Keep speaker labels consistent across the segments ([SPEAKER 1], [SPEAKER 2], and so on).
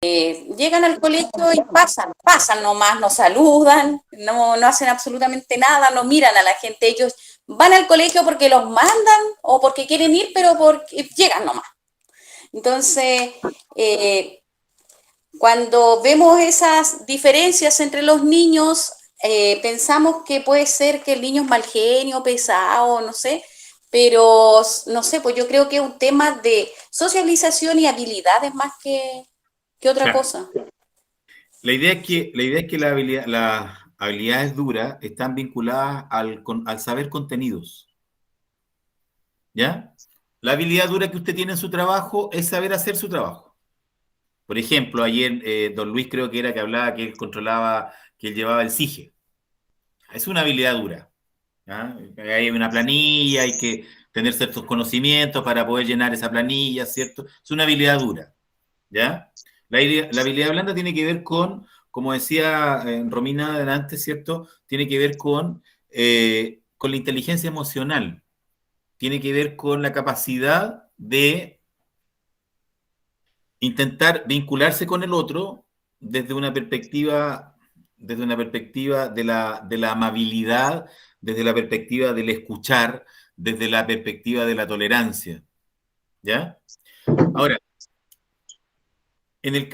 [SPEAKER 1] Llegan al colegio y pasan nomás, no saludan, no hacen absolutamente nada, no miran a la gente. Ellos van al colegio porque los mandan o porque quieren ir, pero porque llegan nomás. Entonces, eh, cuando vemos esas diferencias entre los niños, pensamos que puede ser que el niño es mal genio, pesado, no sé, pero no sé, pues yo creo que es un tema de socialización y habilidades más que otra
[SPEAKER 2] Claro.
[SPEAKER 1] cosa.
[SPEAKER 2] La idea es que las habilidades duras están vinculadas al saber contenidos, ¿ya? La habilidad dura que usted tiene en su trabajo es saber hacer su trabajo. Por ejemplo, ayer don Luis creo que era que hablaba que él controlaba, que él llevaba el SIGE. Es una habilidad dura. ¿Ya? Hay una planilla, hay que tener ciertos conocimientos para poder llenar esa planilla, ¿cierto? Es una habilidad dura, ¿ya? La habilidad blanda tiene que ver con, como decía Romina adelante, ¿cierto? Tiene que ver con la inteligencia emocional, tiene que ver con la capacidad de intentar vincularse con el otro desde una perspectiva, de la amabilidad, desde la perspectiva del escuchar, desde la perspectiva de la tolerancia, ¿ya? Ahora, en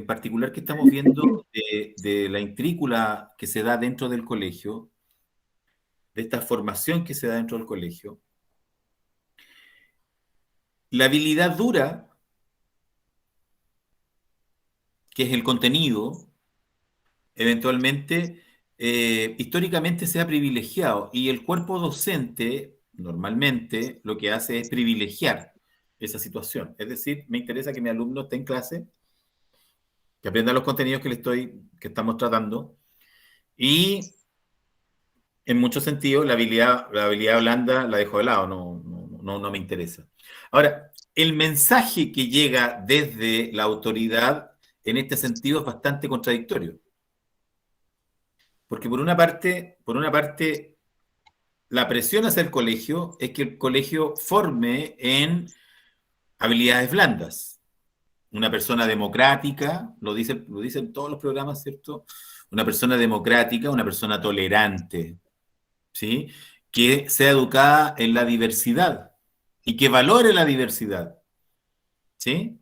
[SPEAKER 2] particular que estamos viendo de la intrícula que se da dentro del colegio, de esta formación que se da dentro del colegio, la habilidad dura, que es el contenido, eventualmente, históricamente se ha privilegiado y el cuerpo docente normalmente lo que hace es privilegiar esa situación. Es decir, me interesa que mi alumno esté en clase, que aprenda los contenidos que estamos tratando y en muchos sentidos la habilidad blanda la dejo de lado, no me interesa. Ahora, el mensaje que llega desde la autoridad en este sentido es bastante contradictorio. Porque por una parte, la presión hacia el colegio es que el colegio forme en habilidades blandas. Una persona democrática, lo dicen todos los programas, ¿cierto? Una persona democrática, una persona tolerante, ¿sí? Que sea educada en la diversidad y que valore la diversidad, ¿sí?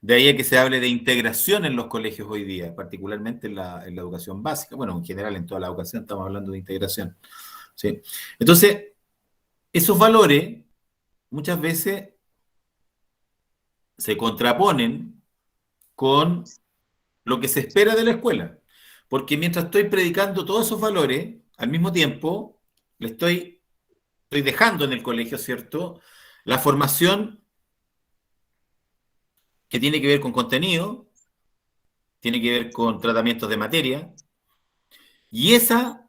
[SPEAKER 2] De ahí a que se hable de integración en los colegios hoy día, particularmente en la educación básica. Bueno, en general en toda la educación estamos hablando de integración, ¿sí? Entonces, esos valores muchas veces se contraponen con lo que se espera de la escuela. Porque mientras estoy predicando todos esos valores, al mismo tiempo estoy dejando en el colegio, ¿cierto? La formación que tiene que ver con contenido, tiene que ver con tratamientos de materia, y esa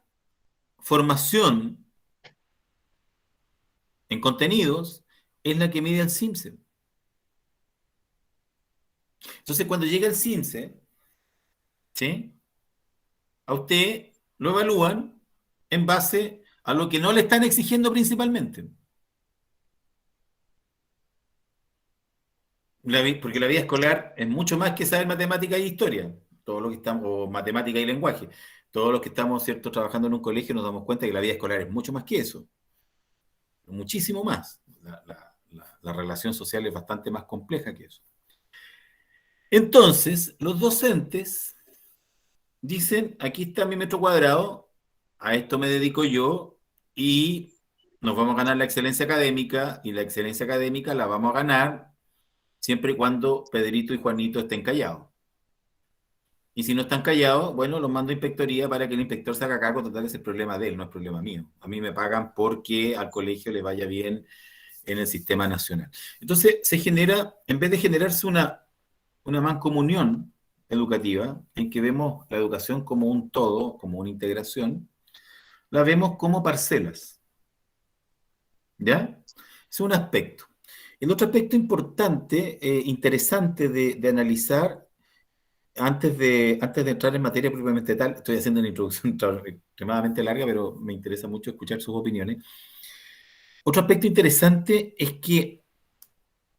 [SPEAKER 2] formación en contenidos es la que mide el CIMSE. Entonces, cuando llega el CIMSE, ¿sí? A usted lo evalúan en base a lo que no le están exigiendo principalmente. Porque la vida escolar es mucho más que saber matemática y historia, todo lo que estamos, o matemática y lenguaje. Todos los que estamos, ¿cierto?, trabajando en un colegio nos damos cuenta que la vida escolar es mucho más que eso, muchísimo más. La relación social es bastante más compleja que eso. Entonces, los docentes dicen, aquí está mi metro cuadrado, a esto me dedico yo y nos vamos a ganar la excelencia académica y la excelencia académica la vamos a ganar siempre y cuando Pedrito y Juanito estén callados. Y si no están callados, bueno, los mando a inspectoría para que el inspector se haga cargo total, ese es el problema de él, no es problema mío. A mí me pagan porque al colegio le vaya bien en el sistema nacional. Entonces se genera, en vez de generarse una mancomunión educativa, en que vemos la educación como un todo, como una integración, la vemos como parcelas, ¿ya? Es un aspecto. El otro aspecto importante, interesante de analizar, antes de entrar en materia propiamente tal, estoy haciendo una introducción extremadamente larga, pero me interesa mucho escuchar sus opiniones. Otro aspecto interesante es que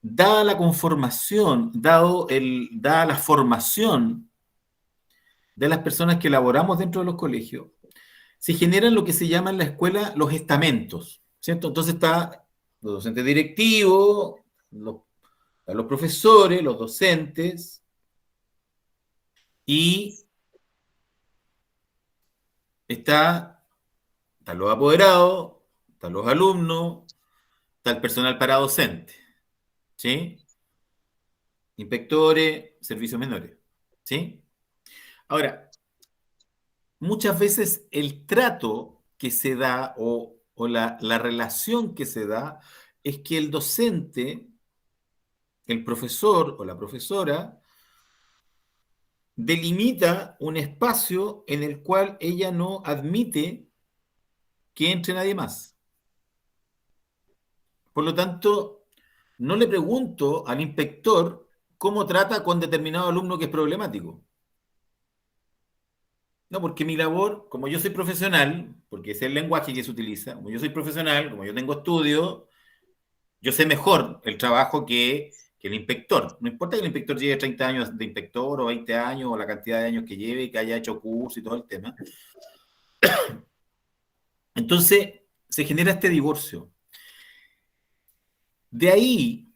[SPEAKER 2] dada la conformación, dada la formación de las personas que elaboramos dentro de los colegios, se generan lo que se llama en la escuela los estamentos, ¿cierto? Entonces está los docentes directivos, los profesores, los docentes y están los apoderados, están los alumnos, está el personal paradocente, ¿sí? Inspectores, servicios menores, ¿sí? Ahora, muchas veces el trato que se da o la relación que se da es que el docente, el profesor o la profesora, delimita un espacio en el cual ella no admite que entre nadie más. Por lo tanto, no le pregunto al inspector cómo trata con determinado alumno que es problemático. No, porque mi labor, como yo soy profesional, porque es el lenguaje que se utiliza, como yo soy profesional, como yo tengo estudio, yo sé mejor el trabajo que el inspector. No importa que el inspector lleve 30 años de inspector o 20 años o la cantidad de años que lleve y que haya hecho curso y todo el tema. Entonces, se genera este divorcio. De ahí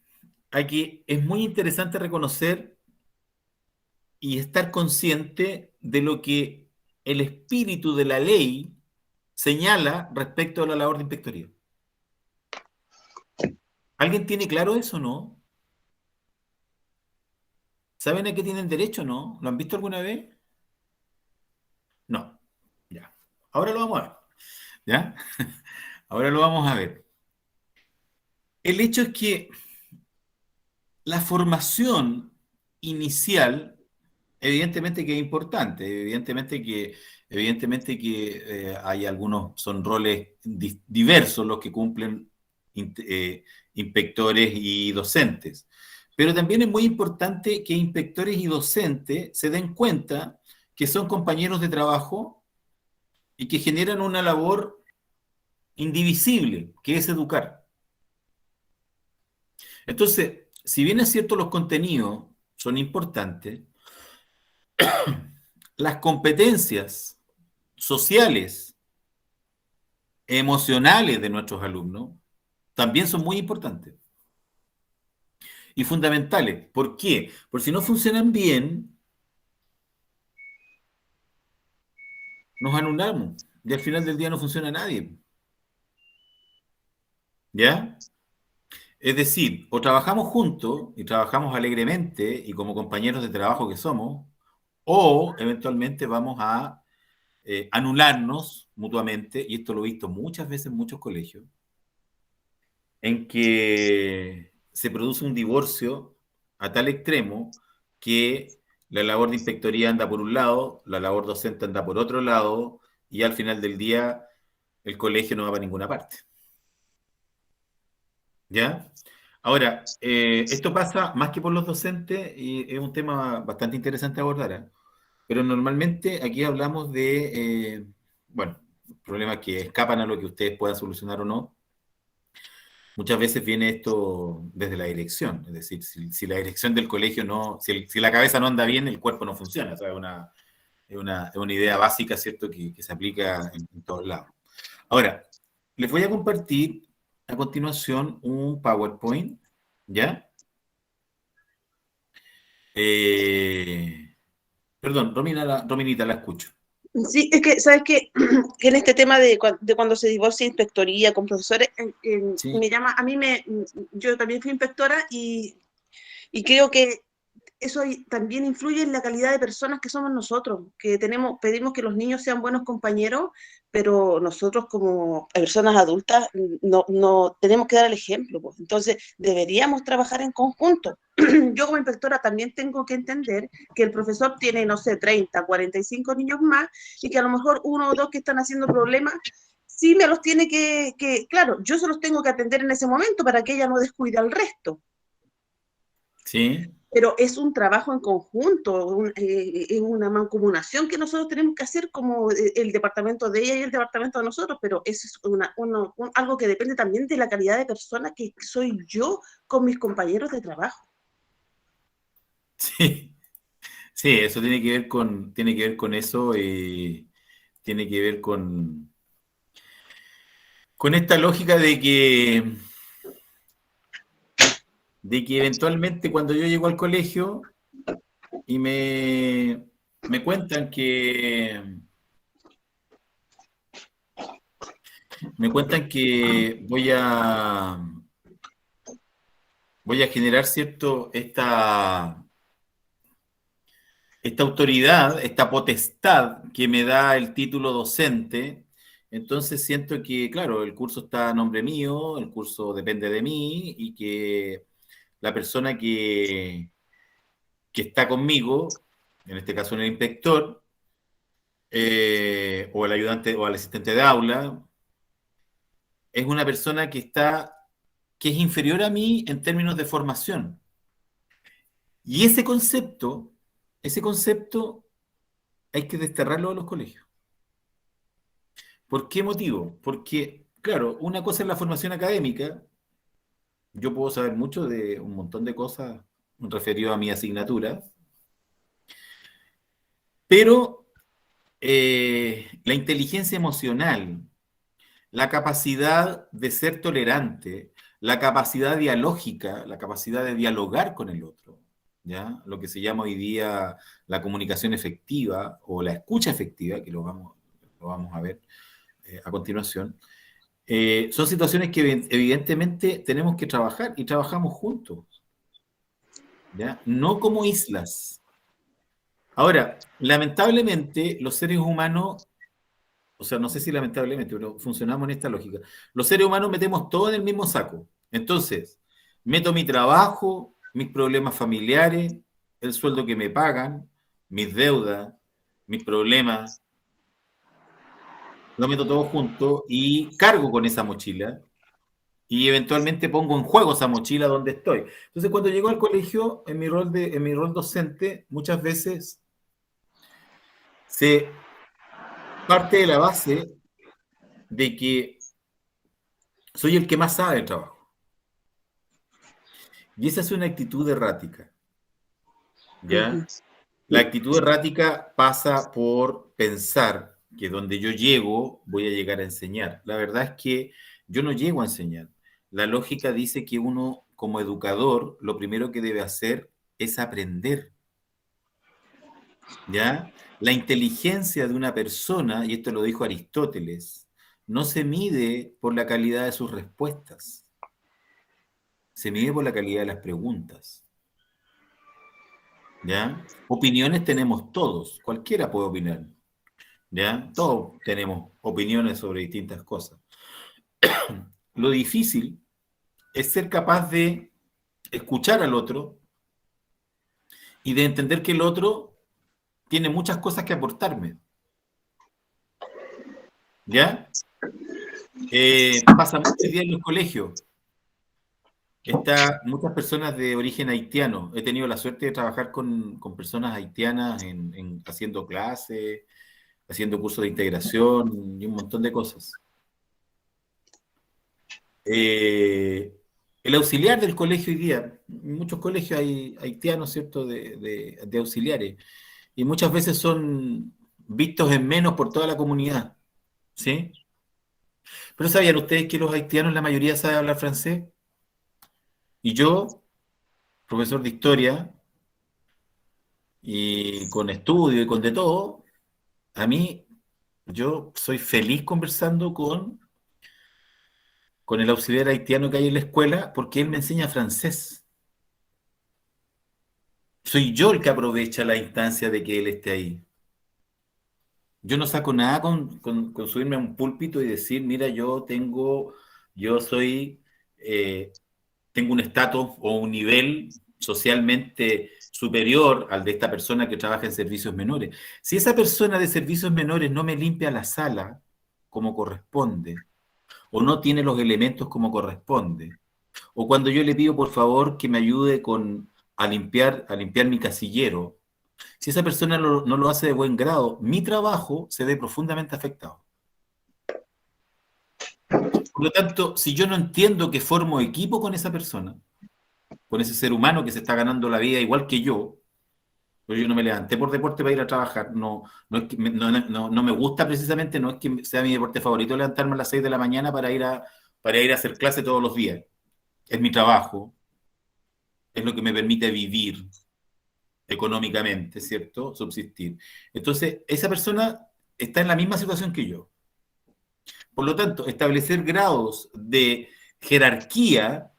[SPEAKER 2] a que es muy interesante reconocer y estar consciente de lo que el espíritu de la ley señala respecto a la labor de inspectoría. ¿Alguien tiene claro eso, no? ¿Saben a qué tienen derecho, no? ¿Lo han visto alguna vez? No. Ya. Ahora lo vamos a ver. ¿Ya? Ahora lo vamos a ver. El hecho es que la formación inicial, evidentemente que es importante, evidentemente que hay algunos, son roles diversos los que cumplen inspectores y docentes. Pero también es muy importante que inspectores y docentes se den cuenta que son compañeros de trabajo y que generan una labor indivisible, que es educar. Entonces, si bien es cierto los contenidos son importantes, las competencias sociales, emocionales de nuestros alumnos también son muy importantes y fundamentales. ¿Por qué? Porque si no funcionan bien, nos anulamos y al final del día no funciona nadie. ¿Ya? Es decir, o trabajamos juntos y trabajamos alegremente y como compañeros de trabajo que somos, o eventualmente vamos a anularnos mutuamente, y esto lo he visto muchas veces en muchos colegios, en que se produce un divorcio a tal extremo que la labor de inspectoría anda por un lado, la labor docente anda por otro lado, y al final del día el colegio no va para ninguna parte. ¿Ya? Ahora, esto pasa más que por los docentes y es un tema bastante interesante a abordar, ¿eh? Pero normalmente aquí hablamos de, bueno, problemas que escapan a lo que ustedes puedan solucionar o no. Muchas veces viene esto desde la dirección, es decir, si la dirección del colegio no, si la cabeza no anda bien, el cuerpo no funciona. O sea, es una idea básica, ¿cierto?, que se aplica en todos lados. Ahora, les voy a compartir a continuación un PowerPoint, ¿ya? Eh, Perdón, Rominita, la escucho.
[SPEAKER 3] Sí, es que, ¿sabes qué? Que en este tema de cuando se divorcia inspectoría con profesores,
[SPEAKER 2] Sí,
[SPEAKER 3] me llama, yo también fui inspectora y creo que eso también influye en la calidad de personas que somos nosotros, que pedimos que los niños sean buenos compañeros, pero nosotros como personas adultas no tenemos que dar el ejemplo, pues. Entonces deberíamos trabajar en conjunto. Yo como inspectora también tengo que entender que el profesor tiene, no sé, 30, 45 niños más y que a lo mejor uno o dos que están haciendo problemas, sí me los tiene claro, yo se los tengo que atender en ese momento para que ella no descuide al resto.
[SPEAKER 2] sí.
[SPEAKER 3] pero es un trabajo en conjunto, es una mancomunación que nosotros tenemos que hacer como el departamento de ella y el departamento de nosotros, pero eso es algo que depende también de la calidad de persona que soy yo con mis compañeros de trabajo.
[SPEAKER 2] Sí, sí, eso tiene que ver con eso, tiene que ver con esta lógica de que eventualmente cuando yo llego al colegio y me cuentan que voy a generar esta autoridad, esta potestad que me da el título docente. Entonces siento que, claro, el curso está a nombre mío, el curso depende de mí y que la persona que está conmigo, en este caso el inspector, o el ayudante o el asistente de aula, es una persona que es inferior a mí en términos de formación. Y ese concepto hay que desterrarlo de los colegios. ¿Por qué motivo? Porque, claro, una cosa es la formación académica. Yo puedo saber mucho de un montón de cosas referido a mi asignatura, pero la inteligencia emocional, la capacidad de ser tolerante, la capacidad dialógica, la capacidad de dialogar con el otro, ¿ya? Lo que se llama hoy día la comunicación efectiva o la escucha efectiva, que lo vamos a ver a continuación. Son situaciones que evidentemente tenemos que trabajar y trabajamos juntos, ¿ya? No como islas. Ahora, lamentablemente, los seres humanos, o sea, no sé si lamentablemente, pero funcionamos en esta lógica. Los seres humanos metemos todo en el mismo saco. Entonces, meto mi trabajo, mis problemas familiares, el sueldo que me pagan, mis deudas, mis problemas, lo meto todo junto y cargo con esa mochila y eventualmente pongo en juego esa mochila donde estoy. Entonces, cuando llego al colegio, en mi rol docente, muchas veces se parte de la base de que soy el que más sabe del trabajo. Y esa es una actitud errática, ¿ya? La actitud errática pasa por pensar que donde yo llego voy a llegar a enseñar. La verdad es que yo no llego a enseñar. La lógica dice que uno, como educador, lo primero que debe hacer es aprender, ¿ya? La inteligencia de una persona, y esto lo dijo Aristóteles, no se mide por la calidad de sus respuestas, se mide por la calidad de las preguntas, ¿ya? Opiniones tenemos todos, cualquiera puede opinar, ¿ya? Todos tenemos opiniones sobre distintas cosas. Lo difícil es ser capaz de escuchar al otro y de entender que el otro tiene muchas cosas que aportarme, ¿ya? Pasa mucho hoy día en los colegios. Muchas personas de origen haitiano. He tenido la suerte de trabajar con personas haitianas haciendo clases, haciendo cursos de integración y un montón de cosas. El auxiliar del colegio hoy día, en muchos colegios hay haitianos, ¿cierto?, de auxiliares, y muchas veces son vistos en menos por toda la comunidad, ¿sí? Pero ¿sabían ustedes que los haitianos, la mayoría sabe hablar francés? Y yo, profesor de historia, y con estudio y con de todo, yo soy feliz conversando con el auxiliar haitiano que hay en la escuela porque él me enseña francés. Soy yo el que aprovecha la instancia de que él esté ahí. Yo no saco nada con subirme a un púlpito y decir, mira, yo soy, tengo un estatus o un nivel socialmente superior al de esta persona que trabaja en servicios menores. Si esa persona de servicios menores no me limpia la sala como corresponde, o no tiene los elementos como corresponde, o cuando yo le pido por favor que me ayude a limpiar mi casillero, si esa persona no lo hace de buen grado, mi trabajo se ve profundamente afectado. Por lo tanto, si yo no entiendo que formo equipo con esa persona, con ese ser humano que se está ganando la vida igual que yo, pues yo no me levanté por deporte para ir a trabajar, no es que no me gusta precisamente, no es que sea mi deporte favorito levantarme a las 6 de la mañana para ir a hacer clase todos los días. Es mi trabajo, es lo que me permite vivir económicamente, ¿cierto? Subsistir. Entonces, esa persona está en la misma situación que yo. Por lo tanto, establecer grados de jerarquía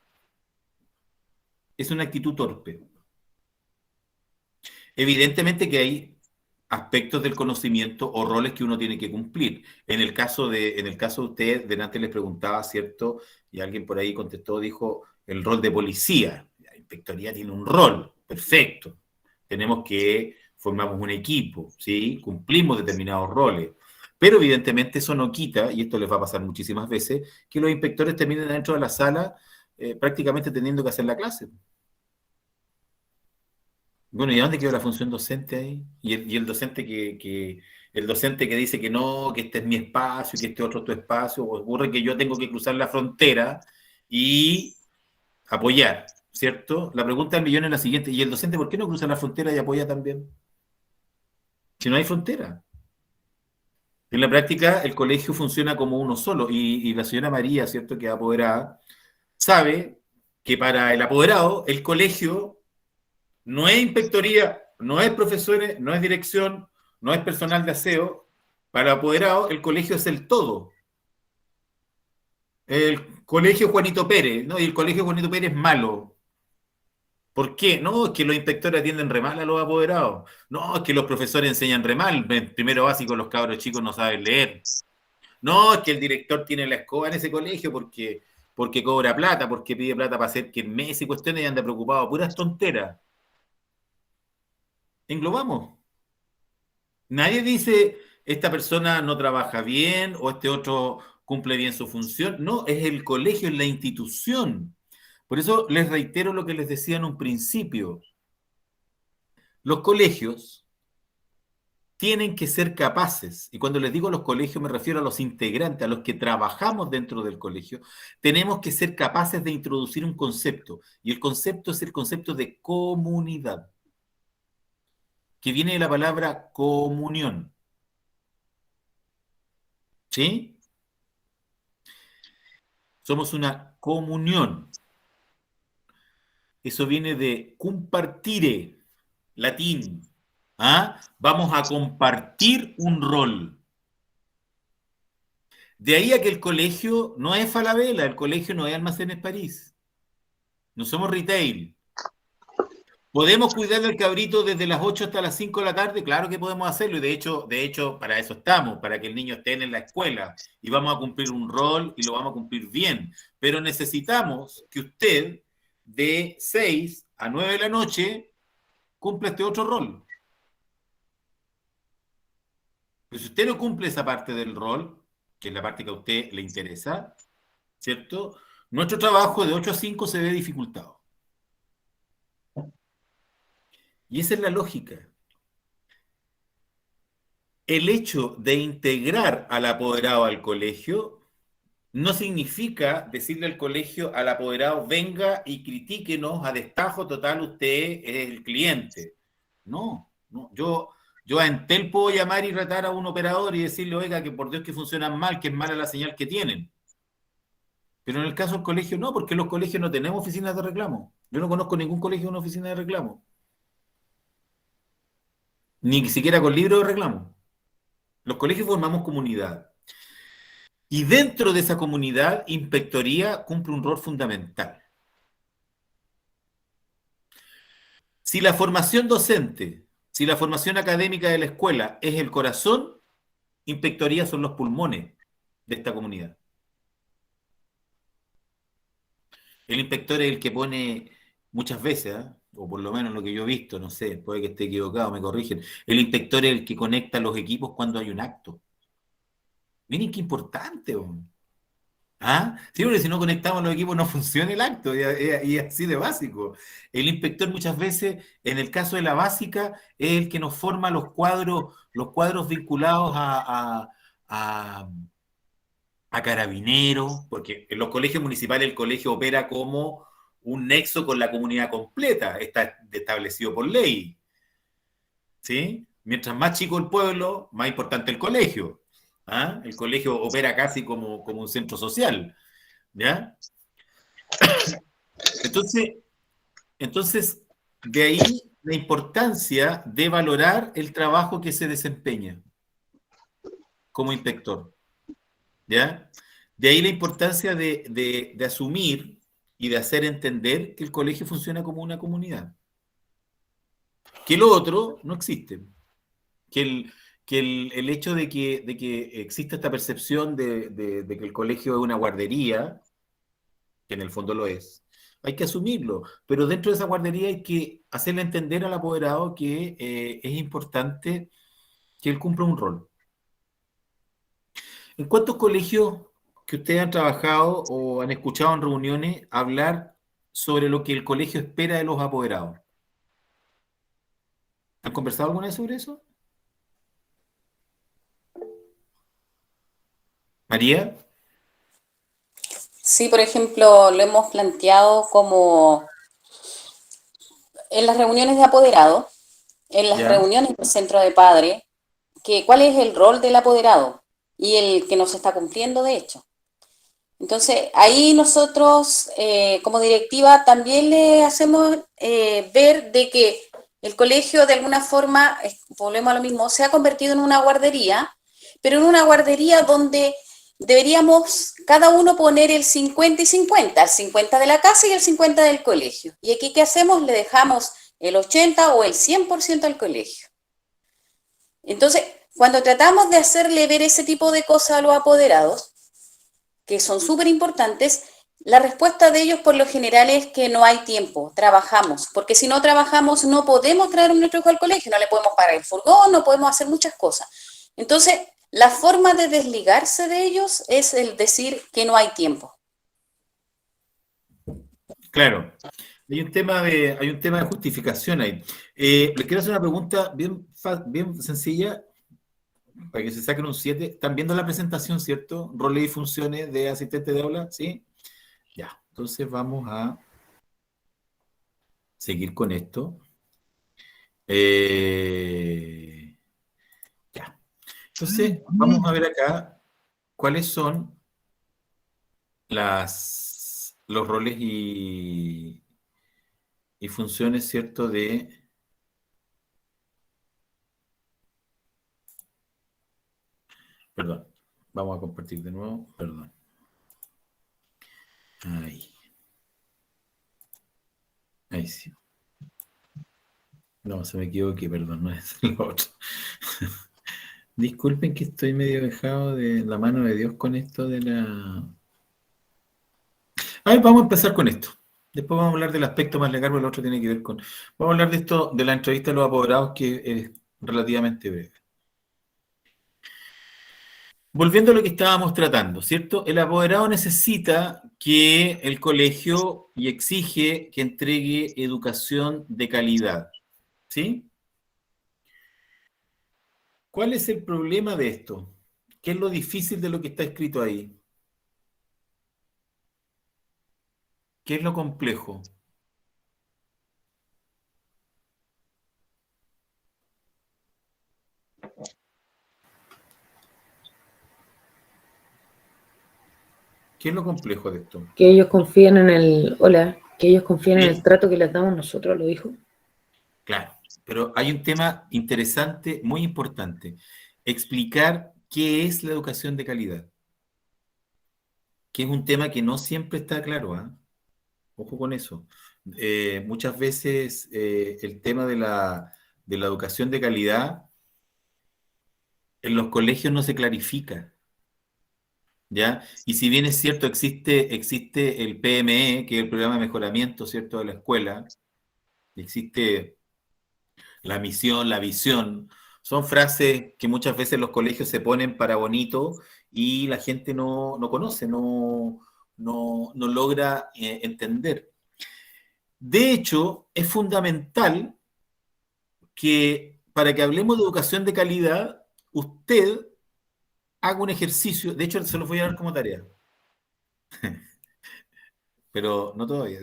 [SPEAKER 2] es una actitud torpe. Evidentemente que hay aspectos del conocimiento o roles que uno tiene que cumplir. En el caso de usted, delante les preguntaba, ¿cierto? Y alguien por ahí contestó, dijo, el rol de policía. La inspectoría tiene un rol, perfecto. Tenemos que formamos un equipo, ¿sí? Cumplimos determinados roles. Pero evidentemente eso no quita, y esto les va a pasar muchísimas veces, que los inspectores terminen dentro de la sala prácticamente teniendo que hacer la clase. Bueno, ¿y a dónde quedó la función docente ahí? Y el docente el docente que dice que no, que este es mi espacio, que este otro es tu espacio, o ocurre que yo tengo que cruzar la frontera y apoyar, ¿cierto? La pregunta del millón es la siguiente, ¿y el docente por qué no cruza la frontera y apoya también? Si no hay frontera. En la práctica, el colegio funciona como uno solo, y la señora María, ¿cierto?, que es apoderada, sabe que para el apoderado, el colegio no es inspectoría, no es profesores, no es dirección, no es personal de aseo. Para apoderados, el colegio es el todo. El colegio Juanito Pérez, ¿no? Y el colegio Juanito Pérez es malo. ¿Por qué? No, es que los inspectores atienden re mal a los apoderados. No, es que los profesores enseñan re mal. En primero básico los cabros chicos no saben leer. No, es que el director tiene la escoba en ese colegio porque cobra plata, porque pide plata para hacer que meses y cuestiones y anda preocupado. Puras tonteras. Englobamos. Nadie dice, esta persona no trabaja bien o este otro cumple bien su función. No, es el colegio, es la institución. Por eso les reitero lo que les decía en un principio. Los colegios tienen que ser capaces, y cuando les digo los colegios me refiero a los integrantes, a los que trabajamos dentro del colegio, tenemos que ser capaces de introducir un concepto, y el concepto es el concepto de comunidad, que viene de la palabra comunión. ¿Sí? Somos una comunión. Eso viene de compartire, latín. ¿Ah? Vamos a compartir un rol. De ahí a que el colegio no es Falabella, el colegio no es Almacenes París. No somos retail. ¿Podemos cuidar del cabrito desde las 8 hasta las 5 de la tarde? Claro que podemos hacerlo y de hecho, para eso estamos, para que el niño esté en la escuela y vamos a cumplir un rol y lo vamos a cumplir bien. Pero necesitamos que usted de 6 a 9 de la noche cumpla este otro rol. Pero si usted no cumple esa parte del rol, que es la parte que a usted le interesa, ¿cierto? Nuestro trabajo de 8 a 5 se ve dificultado. Y esa es la lógica. El hecho de integrar al apoderado al colegio no significa decirle al colegio, al apoderado, venga y critíquenos a destajo total, usted es el cliente. No, no. Yo a Entel puedo llamar y retar a un operador y decirle, oiga, que por Dios que funcionan mal, que es mala la señal que tienen. Pero en el caso del colegio no, porque los colegios no tenemos oficinas de reclamo. Yo no conozco ningún colegio con una oficina de reclamo. Ni siquiera con libro de reclamo. Los colegios formamos comunidad. Y dentro de esa comunidad, inspectoría cumple un rol fundamental. Si la formación docente, si la formación académica de la escuela es el corazón, inspectoría son los pulmones de esta comunidad. El inspector es el que pone muchas veces, ¿eh? O por lo menos lo que yo he visto, no sé, puede que esté equivocado, me corrigen. El inspector es el que conecta los equipos cuando hay un acto. Miren qué importante, hombre. ¿Ah? Sí, porque si no conectamos los equipos no funciona el acto, y así de básico. El inspector muchas veces, en el caso de la básica, es el que nos forma los cuadros vinculados a, a carabineros, porque en los colegios municipales el colegio opera como un nexo con la comunidad completa, está establecido por ley, ¿sí? Mientras más chico el pueblo, más importante el colegio. ¿Ah? El colegio opera casi como un centro social, ¿ya? Entonces, entonces, de ahí la importancia de valorar el trabajo que se desempeña como inspector, ¿ya? De ahí la importancia de asumir y de hacer entender que el colegio funciona como una comunidad. Que lo otro no existe. Que el hecho de que exista esta percepción de que el colegio es una guardería, que en el fondo lo es, hay que asumirlo, pero dentro de esa guardería hay que hacerle entender al apoderado que es importante que él cumpla un rol. ¿En cuántos colegios que ustedes han trabajado o han escuchado en reuniones hablar sobre lo que el colegio espera de los apoderados? ¿Han conversado alguna vez sobre eso? María,
[SPEAKER 1] Sí, por ejemplo, lo hemos planteado como en las reuniones de apoderados, en las
[SPEAKER 2] ¿ya?
[SPEAKER 1] reuniones del centro de padres, que cuál es el rol del apoderado y el que nos está cumpliendo de hecho. Entonces, ahí nosotros como directiva también le hacemos ver de que el colegio de alguna forma, volvemos a lo mismo, se ha convertido en una guardería, pero en una guardería donde deberíamos cada uno poner el 50 y 50, el 50 de la casa y el 50 del colegio. Y aquí, ¿qué hacemos? Le dejamos el 80 o el 100% al colegio. Entonces, cuando tratamos de hacerle ver ese tipo de cosas a los apoderados, que son súper importantes, la respuesta de ellos por lo general es que no hay tiempo, trabajamos, porque si no trabajamos no podemos traer a nuestro hijo al colegio, no le podemos pagar el furgón, no podemos hacer muchas cosas. Entonces, la forma de desligarse de ellos es el decir que no hay tiempo.
[SPEAKER 2] Claro. Hay un tema de justificación ahí. Les quiero hacer una pregunta bien sencilla para que se saquen un 7. ¿Están viendo la presentación, cierto? Roles y funciones de asistente de aula, ¿sí? Ya. Entonces vamos a seguir con esto. Ya. Entonces, vamos a ver acá cuáles son los roles y funciones, ¿cierto? Perdón, vamos a compartir de nuevo, perdón. Ahí sí. No, se me equivoqué, perdón, no es lo otro. Disculpen que estoy medio dejado de la mano de Dios con esto de la... A ver, vamos a empezar con esto. Después vamos a hablar del aspecto más legal, porque el otro tiene que ver con... Vamos a hablar de esto, de la entrevista de los apoderados, que es relativamente breve. Volviendo a lo que estábamos tratando, ¿cierto? El apoderado necesita que el colegio y exige que entregue educación de calidad, ¿sí? ¿Cuál es el problema de esto? ¿Qué es lo difícil de lo que está escrito ahí? ¿Qué es lo complejo? ¿Qué es lo complejo de esto?
[SPEAKER 4] Que ellos confíen en que ellos confíen en el
[SPEAKER 2] Bien,
[SPEAKER 4] trato que les damos nosotros a los hijos.
[SPEAKER 2] claro, pero hay un tema interesante, muy importante. Explicar qué es la educación de calidad, que es un tema que no siempre está claro, ¿ah? Ojo con eso. Muchas veces el tema de la educación de calidad en los colegios no se clarifica, ¿ya? Y si bien es cierto, existe el PME, que es el programa de mejoramiento, ¿cierto?, de la escuela, existe la misión, la visión, Son frases que muchas veces los colegios se ponen para bonito y la gente no conoce, no logra entender. De hecho, es fundamental que para que hablemos de educación de calidad, usted haga un ejercicio, de hecho se lo voy a dar como tarea, pero no todavía,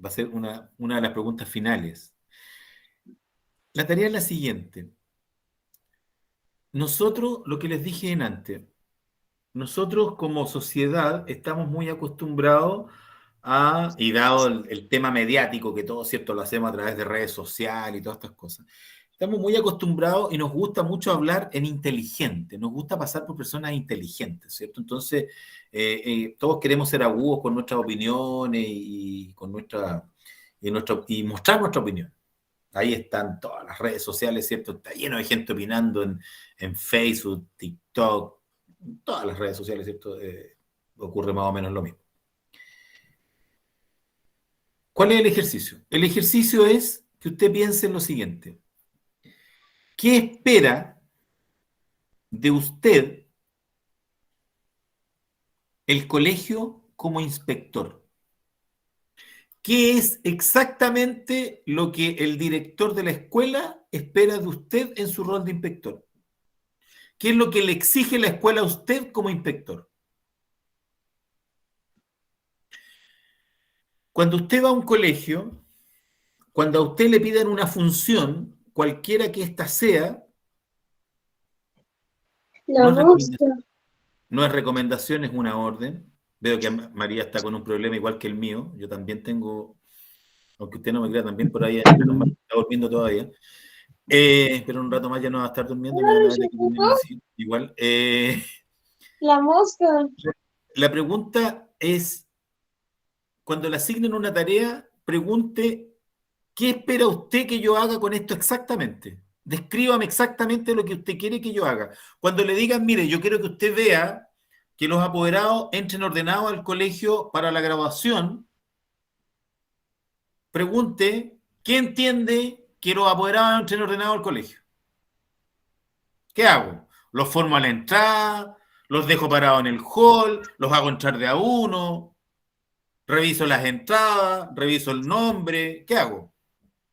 [SPEAKER 2] va a ser una de las preguntas finales. La tarea es la siguiente. Nosotros, lo que les dije en antes, nosotros como sociedad estamos muy acostumbrados y dado el tema mediático, que todo, ¿cierto?, lo hacemos a través de redes sociales y todas estas cosas, estamos muy acostumbrados y nos gusta mucho hablar en inteligente, nos gusta pasar por personas inteligentes, ¿cierto? Entonces, todos queremos ser agudos con nuestras opiniones y mostrar nuestra opinión. Ahí están todas las redes sociales, ¿cierto? Está lleno de gente opinando en Facebook, TikTok, todas las redes sociales, ¿cierto? Ocurre más o menos lo mismo. ¿Cuál es el ejercicio? El ejercicio es que usted piense en lo siguiente. ¿Qué espera de usted el colegio como inspector? ¿Qué es exactamente lo que el director de la escuela espera de usted en su rol de inspector? ¿Qué es lo que le exige la escuela a usted como inspector? Cuando usted va a un colegio, cuando a usted le piden una función, cualquiera que ésta sea, no es recomendación, no es recomendación, es una orden. Veo que María está con un problema igual que el mío. Yo también tengo, aunque usted no me crea, también por ahí está durmiendo todavía. Pero un rato más ya no va a estar durmiendo y me van a ver aquí igual.
[SPEAKER 5] La mosca.
[SPEAKER 2] La pregunta es, cuando le asignen una tarea, pregunte, ¿qué espera usted que yo haga con esto exactamente? Descríbame exactamente lo que usted quiere que yo haga. Cuando le digan, mire, yo quiero que usted vea que los apoderados entren ordenados al colegio para la graduación, pregunte, ¿qué entiende que los apoderados entren ordenados al colegio? ¿Qué hago? ¿Los formo a la entrada? ¿Los dejo parados en el hall? ¿Los hago entrar de a uno? ¿Reviso las entradas? ¿Reviso el nombre? ¿Qué hago?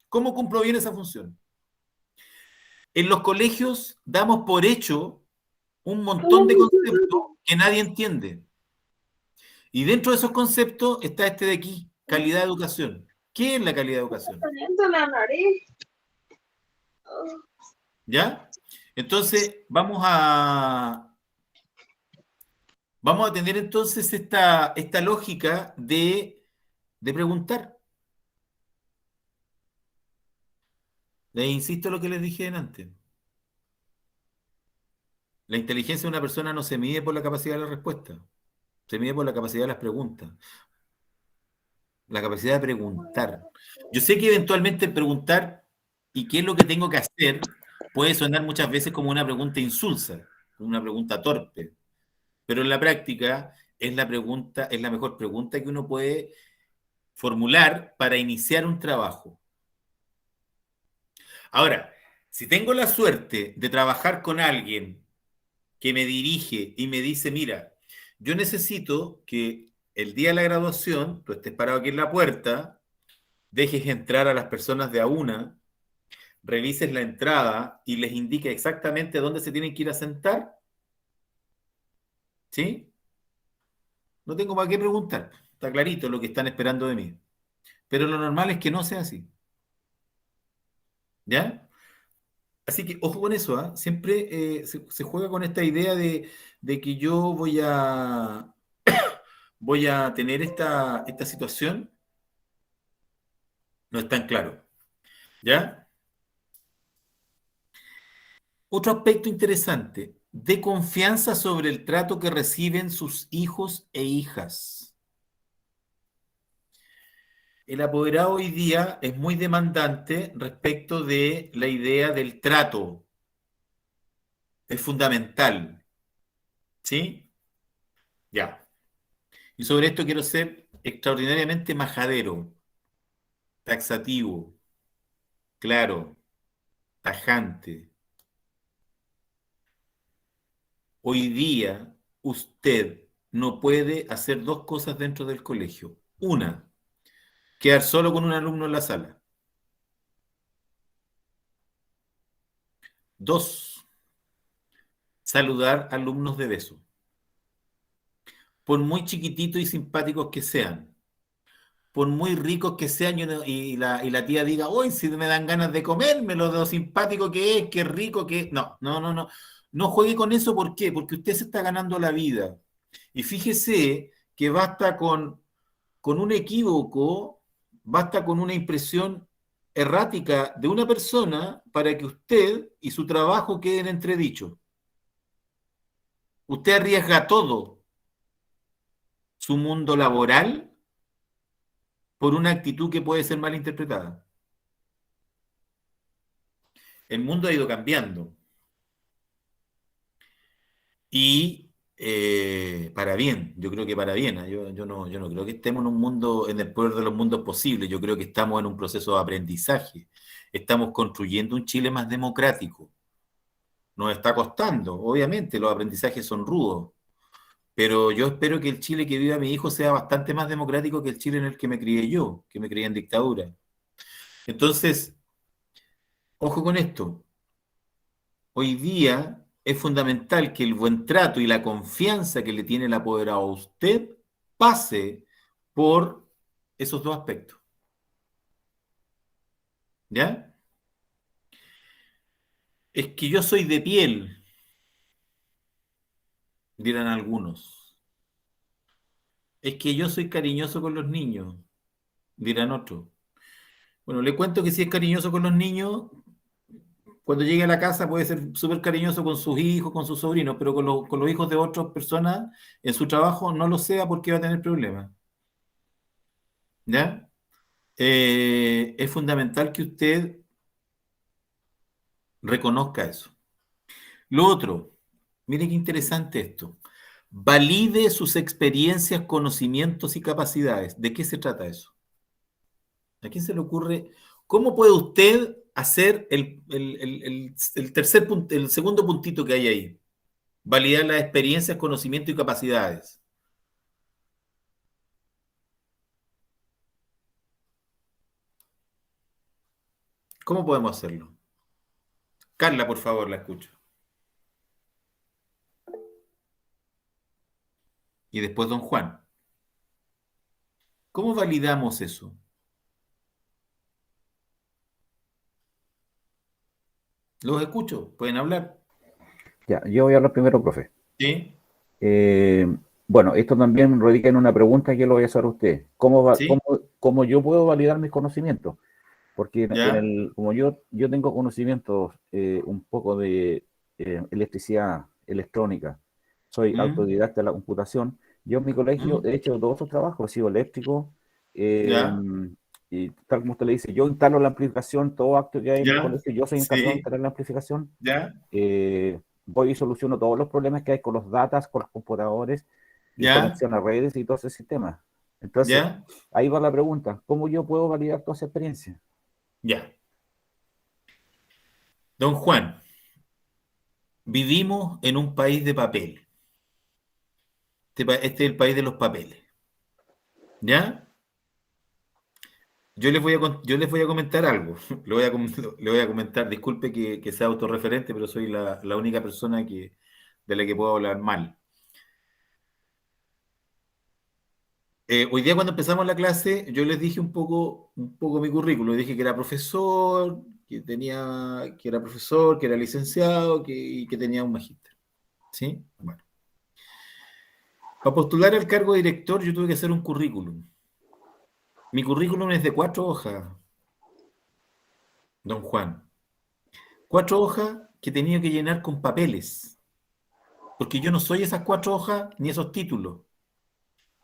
[SPEAKER 2] ¿Cómo cumplo bien esa función? En los colegios damos por hecho un montón de conceptos que nadie entiende. Y dentro de esos conceptos está este de aquí, calidad de educación. ¿Qué es la calidad de educación?
[SPEAKER 5] Poniendo la nariz.
[SPEAKER 2] ¿Ya? Entonces, vamos a tener entonces esta lógica de preguntar. Les insisto en lo que les dije antes. La inteligencia de una persona no se mide por la capacidad de la respuesta, se mide por la capacidad de las preguntas, la capacidad de preguntar. Yo sé que eventualmente preguntar ¿y qué es lo que tengo que hacer? Puede sonar muchas veces como una pregunta insulsa, una pregunta torpe, pero en la práctica es la mejor pregunta que uno puede formular para iniciar un trabajo. Ahora, si tengo la suerte de trabajar con alguien que me dirige y me dice, mira, yo necesito que el día de la graduación tú estés parado aquí en la puerta, dejes entrar a las personas de a una, revises la entrada y les indique exactamente dónde se tienen que ir a sentar, ¿sí? No tengo para qué preguntar, está clarito lo que están esperando de mí. Pero lo normal es que no sea así, ¿ya? Así que ojo con eso, ¿ah? Siempre se juega con esta idea de que yo voy a tener esta situación, no es tan claro, ¿ya? Otro aspecto interesante, de confianza sobre el trato que reciben sus hijos e hijas. El apoderado hoy día es muy demandante respecto de la idea del trato. Es fundamental, ¿sí? Ya. Y sobre esto quiero ser extraordinariamente majadero, taxativo, claro, tajante. hoy día usted no puede hacer dos cosas dentro del colegio. Una, quedar solo con un alumno en la sala. Dos, saludar alumnos de beso. Por muy chiquititos y simpáticos que sean, por muy ricos que sean, y la tía diga, uy, si me dan ganas de comérmelo, de lo simpático que es, qué rico que es. No, no, no, no. No juegue con eso, ¿por qué? Porque usted se está ganando la vida. Y fíjese que basta con un equívoco, basta con una impresión errática de una persona para que usted y su trabajo queden entredichos. Usted arriesga todo, su mundo laboral, por una actitud que puede ser mal interpretada. El mundo ha ido cambiando. Y para bien, yo creo que para bien. ¿Eh? Yo no creo que estemos en un mundo, en el peor de los mundos posibles. Yo creo que estamos en un proceso de aprendizaje. Estamos construyendo un Chile más democrático. Nos está costando, obviamente, los aprendizajes son rudos. Pero yo espero que el Chile que viva mi hijo sea bastante más democrático que el Chile en el que me crié yo, que me crié en dictadura. Entonces, ojo con esto. Hoy día es fundamental que el buen trato y la confianza que le tiene el apoderado a usted pase por esos dos aspectos. ¿Ya? Es que yo soy de piel, dirán algunos. Es que yo soy cariñoso con los niños, dirán otros. Bueno, le cuento que si es cariñoso con los niños, cuando llegue a la casa puede ser súper cariñoso con sus hijos, con sus sobrinos, pero con los hijos de otras personas en su trabajo no lo sea porque va a tener problemas. ¿Ya? Es fundamental que usted reconozca eso. Lo otro, mire qué interesante esto. Valide sus experiencias, conocimientos y capacidades. ¿De qué se trata eso? ¿A quién se le ocurre? ¿Cómo puede usted hacer el tercer punto, el segundo puntito que hay ahí? Validar las experiencias, conocimientos y capacidades. ¿Cómo podemos hacerlo? Carla, por favor, la escucho. Y después don Juan. ¿Cómo validamos eso? Los escucho, pueden hablar.
[SPEAKER 6] Ya, yo voy a hablar primero, profe.
[SPEAKER 2] ¿Sí?
[SPEAKER 6] Bueno, esto también radica en una pregunta que le voy a hacer a usted.
[SPEAKER 2] ¿Sí?
[SPEAKER 6] ¿Cómo yo puedo validar mis conocimientos? Porque
[SPEAKER 2] ¿Ya?
[SPEAKER 6] como yo tengo conocimientos un poco de electricidad, electrónica, soy autodidacta de la computación, yo en mi colegio he hecho todos esos trabajos, he sido eléctrico,
[SPEAKER 2] ¿Ya?
[SPEAKER 6] y tal como usted le dice, yo instalo la amplificación, todo acto que hay en el
[SPEAKER 2] ¿Ya?
[SPEAKER 6] colegio, yo soy encargado de
[SPEAKER 2] Sí.
[SPEAKER 6] instalar la amplificación.
[SPEAKER 2] ¿Ya?
[SPEAKER 6] Voy y soluciono todos los problemas que hay con los datas, con los computadores y
[SPEAKER 2] ¿Ya?
[SPEAKER 6] conexión a redes y todo ese sistema. Entonces,
[SPEAKER 2] ¿Ya?
[SPEAKER 6] ahí va la pregunta, ¿cómo yo puedo validar toda esa experiencia?
[SPEAKER 2] Ya. Don Juan, vivimos en un país de papel. Este es el país de los papeles. ¿Ya? Yo les voy a comentar algo. Le voy a comentar, disculpe que sea autorreferente, pero soy la única persona de la que puedo hablar mal. Hoy día cuando empezamos la clase, yo les dije un poco mi currículum. Dije que era profesor, que era profesor, que era licenciado, y que tenía un magíster. ¿Sí? Bueno. Para postular al cargo de director, yo tuve que hacer un currículum. Mi currículum es de 4 hojas, don Juan. 4 hojas que tenía que llenar con papeles. Porque yo no soy esas 4 hojas ni esos títulos.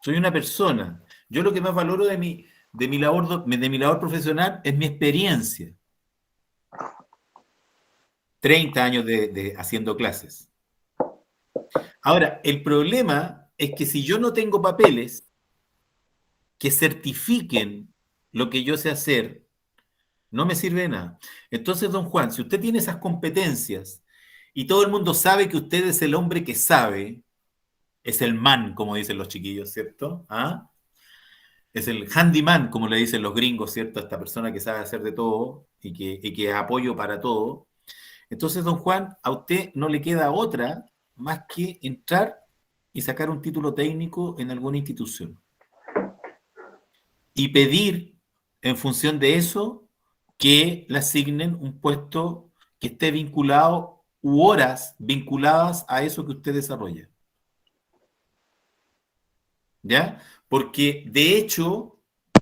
[SPEAKER 2] Soy una persona. Yo lo que más valoro de mi labor profesional es mi experiencia. 30 años de haciendo clases. Ahora, el problema es que si yo no tengo papeles que certifiquen lo que yo sé hacer, no me sirve de nada. Entonces, don Juan, si usted tiene esas competencias y todo el mundo sabe que usted es el hombre que sabe, es el man, como dicen los chiquillos, ¿cierto? ¿Ah? Es el handyman, como le dicen los gringos, ¿cierto? Esta persona que sabe hacer de todo y que es apoyo para todo. Entonces, don Juan, a usted no le queda otra más que entrar y sacar un título técnico en alguna institución. Y pedir, en función de eso, que le asignen un puesto que esté vinculado u horas vinculadas a eso que usted desarrolla. ¿Ya? Porque de hecho,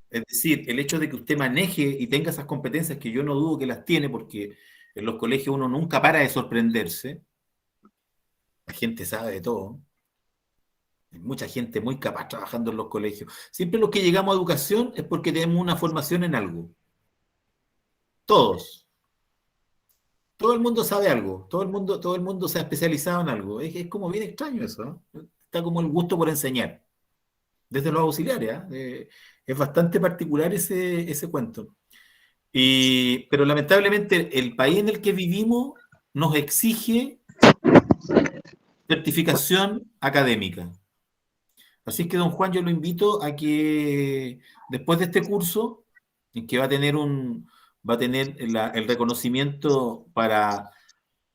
[SPEAKER 2] es decir, el hecho de que usted maneje y tenga esas competencias, que yo no dudo que las tiene, porque en los colegios uno nunca para de sorprenderse, la gente sabe de todo, hay mucha gente muy capaz trabajando en los colegios. Siempre los que llegamos a educación es porque tenemos una formación en algo. Todos. Todo el mundo sabe algo, todo el mundo se ha especializado en algo. Es como bien extraño eso, ¿no? Está como el gusto por enseñar, desde los auxiliares, ¿ah? Es bastante particular ese cuento. Pero lamentablemente el país en el que vivimos nos exige certificación académica. Así que, don Juan, yo lo invito a que después de este curso, en que va a tener el reconocimiento para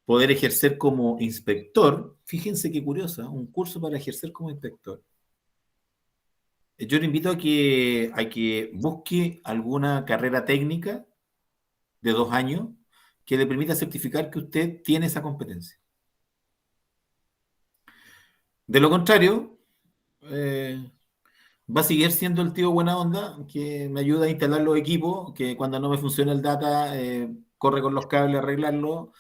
[SPEAKER 2] poder ejercer como inspector. Fíjense qué curiosa, un curso para ejercer como inspector. Yo le invito a que busque alguna carrera técnica de 2 años que le permita certificar que usted tiene esa competencia. De lo contrario, va a seguir siendo el tío buena onda que me ayuda a instalar los equipos, que cuando no me funciona el data, corre con los cables a arreglarlo,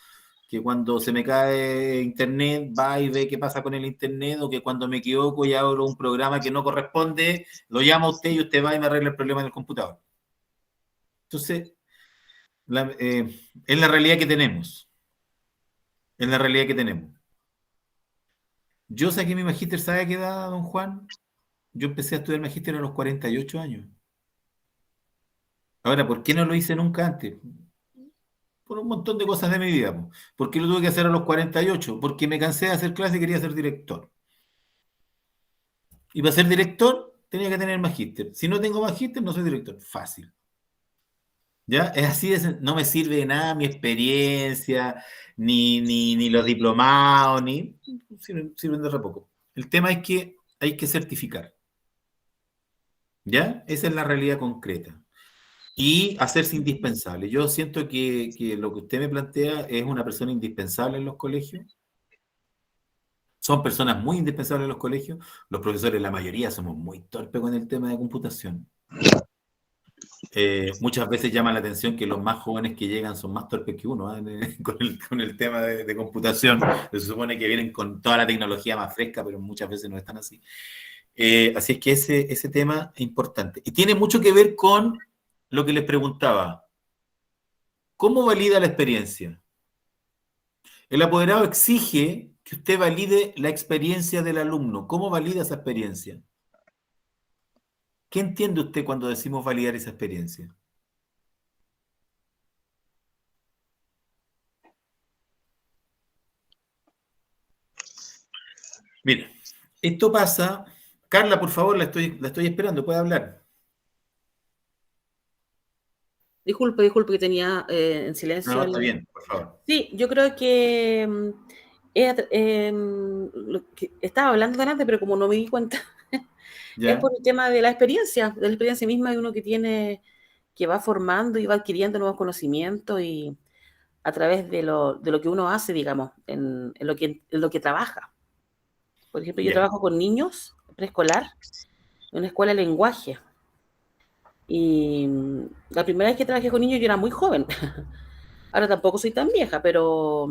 [SPEAKER 2] que cuando se me cae internet va y ve qué pasa con el internet, o que cuando me equivoco y abro un programa que no corresponde, lo llama a usted y usted va y me arregla el problema en el computador. Entonces, es la realidad que tenemos. Es la realidad que tenemos. Yo saqué mi magíster, ¿sabe a qué edad, don Juan? Yo empecé a estudiar magíster a los 48 años. Ahora, ¿por qué no lo hice nunca antes? Por un montón de cosas de mi vida. Po. ¿Por qué lo tuve que hacer a los 48? Porque me cansé de hacer clase y quería ser director. Y para ser director tenía que tener magíster. Si no tengo magíster, no soy director. Fácil. ¿Ya? Es así, no me sirve de nada mi experiencia, ni los diplomados, sirven de re poco. El tema es que hay que certificar. ¿Ya? Esa es la realidad concreta. Y hacerse indispensable. Yo siento que lo que usted me plantea es una persona indispensable en los colegios. Son personas muy indispensables en los colegios. Los profesores, la mayoría, somos muy torpes con el tema de computación. Muchas veces llama la atención que los más jóvenes que llegan son más torpes que uno, ¿eh? con el tema de computación. Se supone que vienen con toda la tecnología más fresca, pero muchas veces no están así. Así es que ese tema es importante. Y tiene mucho que ver con lo que les preguntaba. ¿Cómo valida la experiencia? El apoderado exige que usted valide la experiencia del alumno. ¿Cómo valida esa experiencia? ¿Qué entiende usted cuando decimos validar esa experiencia? Mira, esto pasa. Carla, por favor, la estoy esperando, puede hablar.
[SPEAKER 7] Disculpe que tenía en silencio.
[SPEAKER 2] No, está bien, por favor.
[SPEAKER 7] Sí, yo creo que lo que estaba hablando delante, pero como no me di cuenta,
[SPEAKER 2] ¿Ya?
[SPEAKER 7] es por el tema de la experiencia misma de uno que tiene, que va formando y va adquiriendo nuevos conocimientos y a través de lo que uno hace, digamos, en lo que trabaja. Por ejemplo, yo trabajo con niños preescolar en una escuela de lenguaje. Y la primera vez que trabajé con niños yo era muy joven. Ahora tampoco soy tan vieja, pero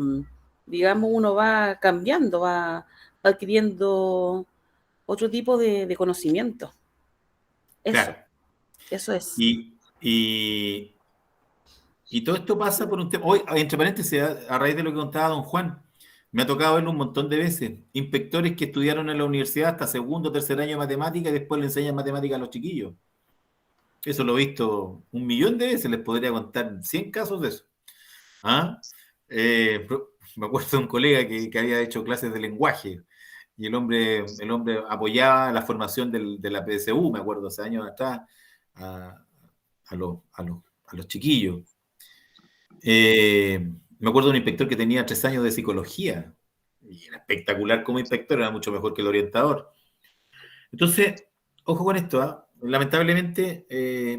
[SPEAKER 7] digamos uno va cambiando, va adquiriendo otro tipo de conocimiento. Eso,
[SPEAKER 2] Claro.
[SPEAKER 7] eso es.
[SPEAKER 2] Y todo esto pasa por un tema. Hoy, entre paréntesis, a raíz de lo que contaba don Juan, me ha tocado verlo un montón de veces. Inspectores que estudiaron en la universidad hasta segundo o tercer año de matemática y después le enseñan matemática a los chiquillos. Eso lo he visto 1.000.000 de veces, les podría contar 100 casos de eso. ¿Ah? Me acuerdo de un colega que había hecho clases de lenguaje y el hombre apoyaba la formación de la PSU, me acuerdo, hace años atrás, a, a los chiquillos. Me acuerdo de un inspector que tenía 3 años de psicología y era espectacular como inspector, era mucho mejor que el orientador. Entonces, ojo con esto, ¿ah? Lamentablemente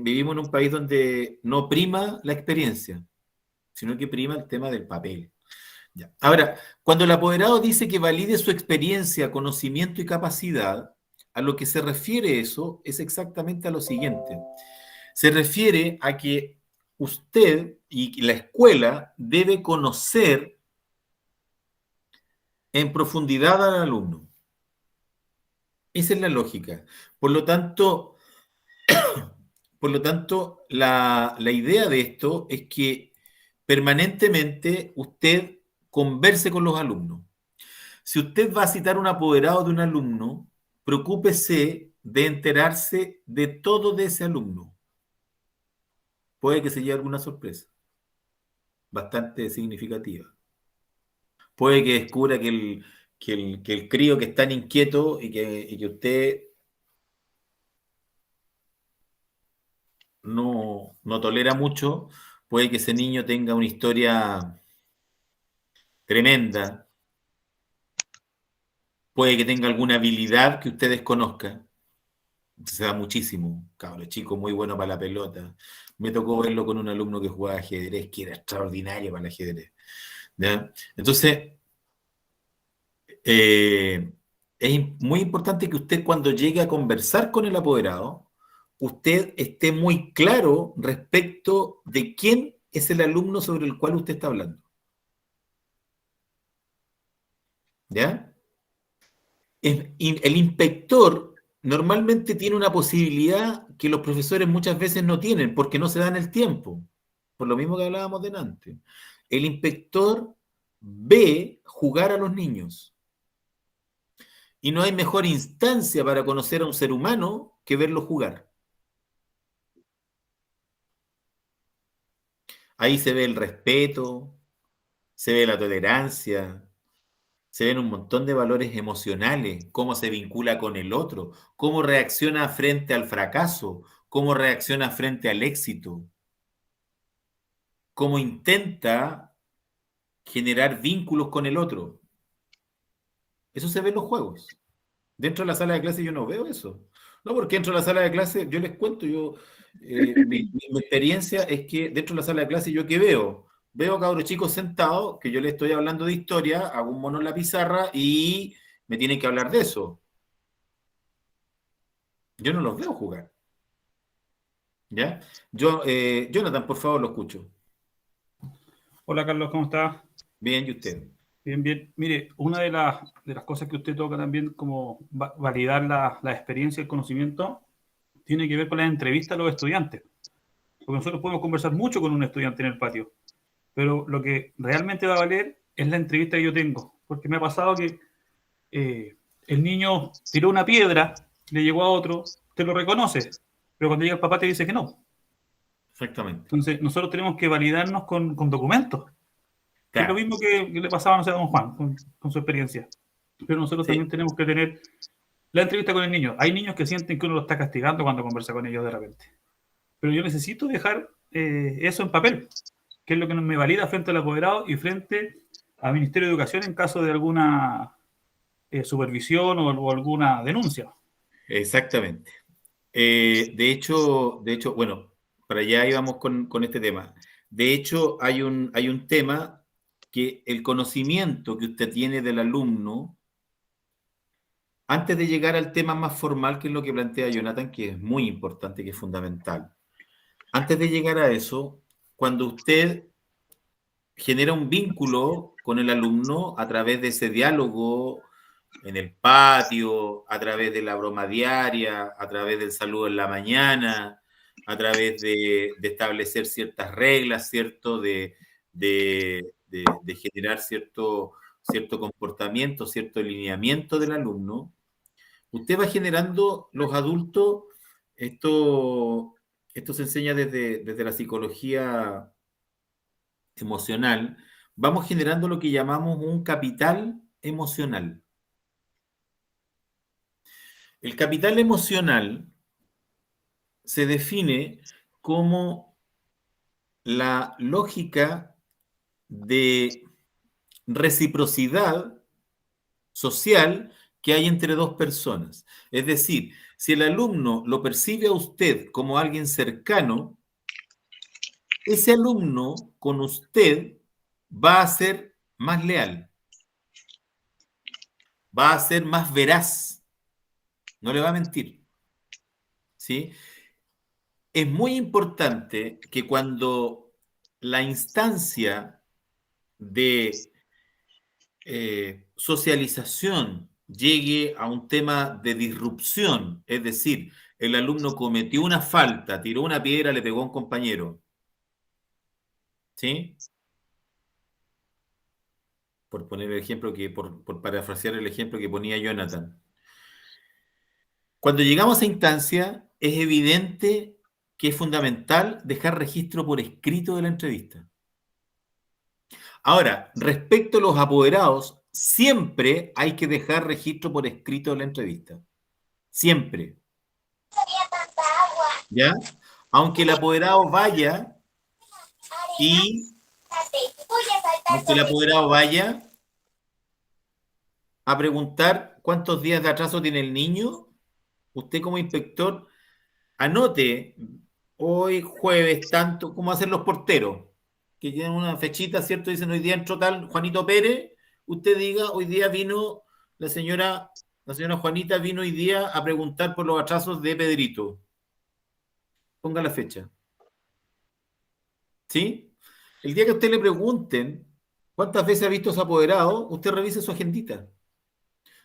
[SPEAKER 2] vivimos en un país donde no prima la experiencia, sino que prima el tema del papel. Ya. Ahora, cuando el apoderado dice que valide su experiencia, conocimiento y capacidad, a lo que se refiere eso es exactamente a lo siguiente. Se refiere a que usted y la escuela debe conocer en profundidad al alumno. Esa es la lógica. Por lo tanto, la idea de esto es que permanentemente usted converse con los alumnos. Si usted va a citar un apoderado de un alumno, preocúpese de enterarse de todo de ese alumno. Puede que se lleve alguna sorpresa, bastante significativa. Puede que descubra que el crío que es tan inquieto y que usted no tolera mucho, puede que ese niño tenga una historia tremenda, puede que tenga alguna habilidad que usted desconozca. Se da muchísimo, cabrón chico, muy bueno para la pelota. Me tocó verlo con un alumno que jugaba ajedrez, que era extraordinario para el ajedrez. ¿Ya? Entonces, es muy importante que usted cuando llegue a conversar con el apoderado, usted esté muy claro respecto de quién es el alumno sobre el cual usted está hablando. ¿Ya? El inspector normalmente tiene una posibilidad que los profesores muchas veces no tienen porque no se dan el tiempo, por lo mismo que hablábamos delante. El inspector ve jugar a los niños y no hay mejor instancia para conocer a un ser humano que verlo jugar. Ahí se ve el respeto, se ve la tolerancia, se ven un montón de valores emocionales, cómo se vincula con el otro, cómo reacciona frente al fracaso, cómo reacciona frente al éxito, cómo intenta generar vínculos con el otro. Eso se ve en los juegos. Dentro de la sala de clase yo no veo eso. No, porque dentro de la sala de clase, yo les cuento, mi experiencia es que dentro de la sala de clase yo qué veo. Veo cabros chicos sentados, que yo les estoy hablando de historia, hago un mono en la pizarra y me tienen que hablar de eso. Yo no los veo jugar. ¿Ya? Jonathan, por favor, lo escucho.
[SPEAKER 8] Hola Carlos, ¿cómo estás?
[SPEAKER 2] Bien, ¿y usted?
[SPEAKER 8] Bien, bien. Mire, una de las cosas que usted toca también como validar la experiencia y el conocimiento tiene que ver con las entrevistas a los estudiantes. Porque nosotros podemos conversar mucho con un estudiante en el patio, pero lo que realmente va a valer es la entrevista que yo tengo. Porque me ha pasado que el niño tiró una piedra, le llegó a otro, te lo reconoce, pero cuando llega el papá te dice que no.
[SPEAKER 2] Exactamente.
[SPEAKER 8] Entonces nosotros tenemos que validarnos con documentos. Que es lo
[SPEAKER 2] Claro.
[SPEAKER 8] mismo que le pasaba, no sé, a don Juan, con su experiencia. Pero nosotros
[SPEAKER 2] Sí.
[SPEAKER 8] también tenemos que tener la entrevista con el niño. Hay niños que sienten que uno lo está castigando cuando conversa con ellos de repente. Pero yo necesito dejar eso en papel, que es lo que me valida frente al apoderado y frente al Ministerio de Educación en caso de alguna supervisión o alguna denuncia.
[SPEAKER 2] Exactamente. De hecho, bueno, para allá íbamos con este tema. De hecho, hay un tema que el conocimiento que usted tiene del alumno, antes de llegar al tema más formal, que es lo que plantea Jonathan, que es muy importante, que es fundamental. Antes de llegar a eso, cuando usted genera un vínculo con el alumno a través de ese diálogo en el patio, a través de la broma diaria, a través del saludo en la mañana, a través de establecer ciertas reglas, ¿cierto? De generar cierto comportamiento, cierto alineamiento del alumno, usted va generando los adultos, esto se enseña desde la psicología emocional, vamos generando lo que llamamos un capital emocional. El capital emocional se define como la lógica de reciprocidad social que hay entre dos personas. Es decir, si el alumno lo percibe a usted como alguien cercano, ese alumno con usted va a ser más leal, va a ser más veraz, no le va a mentir. ¿Sí? Es muy importante que cuando la instancia de socialización llegue a un tema de disrupción, es decir, el alumno cometió una falta, tiró una piedra, le pegó a un compañero, ¿sí? Por poner el ejemplo por parafrasear el ejemplo que ponía Jonathan. Cuando llegamos a esa instancia, es evidente que es fundamental dejar registro por escrito de la entrevista. Ahora, respecto a los apoderados, siempre hay que dejar registro por escrito de la entrevista. Siempre. ¿Ya? Aunque el apoderado vaya a preguntar cuántos días de atraso tiene el niño, usted como inspector anote hoy jueves tanto, como hacen los porteros, que tienen una fechita, ¿cierto? Dicen hoy día entró tal Juanito Pérez, usted diga hoy día vino la señora Juanita vino hoy día a preguntar por los atrasos de Pedrito. Ponga la fecha. ¿Sí? El día que a usted le pregunten cuántas veces ha visto a su apoderado, usted revise su agendita.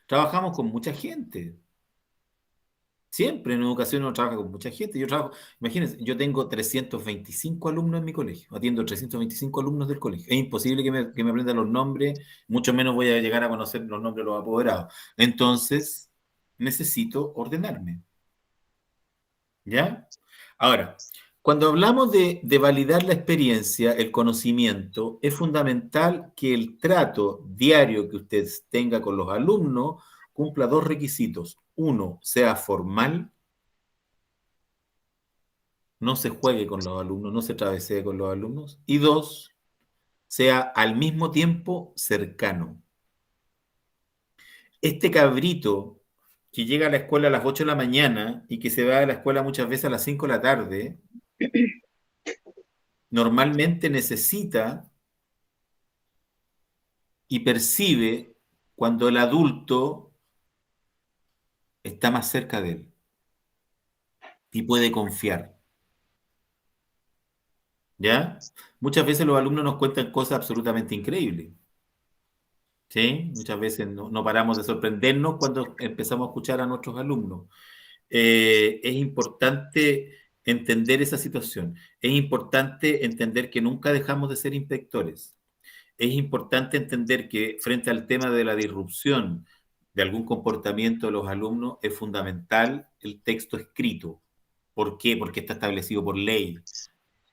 [SPEAKER 2] Trabajamos con mucha gente. Siempre en educación uno trabaja con mucha gente. Imagínense, yo tengo 325 alumnos en mi colegio, atiendo 325 alumnos del colegio. Es imposible que me aprendan los nombres, mucho menos voy a llegar a conocer los nombres de los apoderados. Entonces, necesito ordenarme. ¿Ya? Ahora, cuando hablamos de validar la experiencia, el conocimiento, es fundamental que el trato diario que usted tenga con los alumnos cumpla dos requisitos. Uno, sea formal, no se juegue con los alumnos, no se travesee con los alumnos. Y dos, sea al mismo tiempo cercano. Este cabrito que llega a la escuela a las 8 de la mañana y que se va a la escuela muchas veces a las 5 de la tarde, normalmente necesita y percibe cuando el adulto está más cerca de él y puede confiar. ¿Ya? Muchas veces los alumnos nos cuentan cosas absolutamente increíbles. ¿Sí? Muchas veces no paramos de sorprendernos cuando empezamos a escuchar a nuestros alumnos. Es importante entender esa situación. Es importante entender que nunca dejamos de ser inspectores. Es importante entender que frente al tema de la disrupción de algún comportamiento de los alumnos, es fundamental el texto escrito. ¿Por qué? Porque está establecido por ley.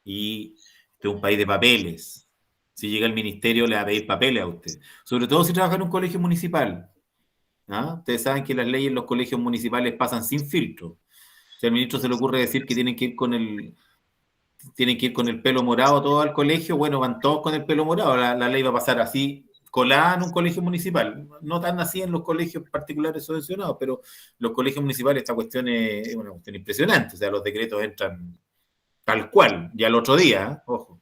[SPEAKER 2] Y este es un país de papeles. Si llega el ministerio, le va a pedir papeles a usted. Sobre todo si trabaja en un colegio municipal. ¿Ah? Ustedes saben que las leyes en los colegios municipales pasan sin filtro. Si al ministro se le ocurre decir que tienen que ir con el pelo morado todo al colegio, bueno, van todos con el pelo morado. La ley va a pasar así, colada en un colegio municipal. No tan así en los colegios particulares subvencionados, pero los colegios municipales esta cuestión es una cuestión impresionante. O sea, los decretos entran tal cual, ya el otro día, ojo.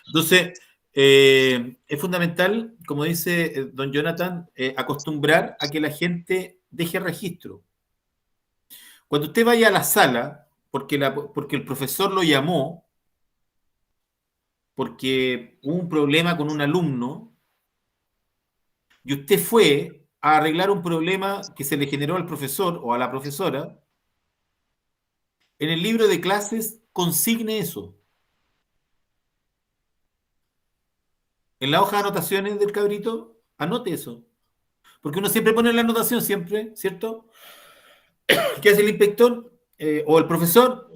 [SPEAKER 2] Entonces, es fundamental, como dice don Jonathan, acostumbrar a que la gente deje registro. Cuando usted vaya a la sala, porque el profesor lo llamó, porque hubo un problema con un alumno, y usted fue a arreglar un problema que se le generó al profesor o a la profesora, en el libro de clases consigne eso. En la hoja de anotaciones del cabrito, anote eso. Porque uno siempre pone la anotación, siempre, ¿cierto? ¿Qué hace el inspector o el profesor?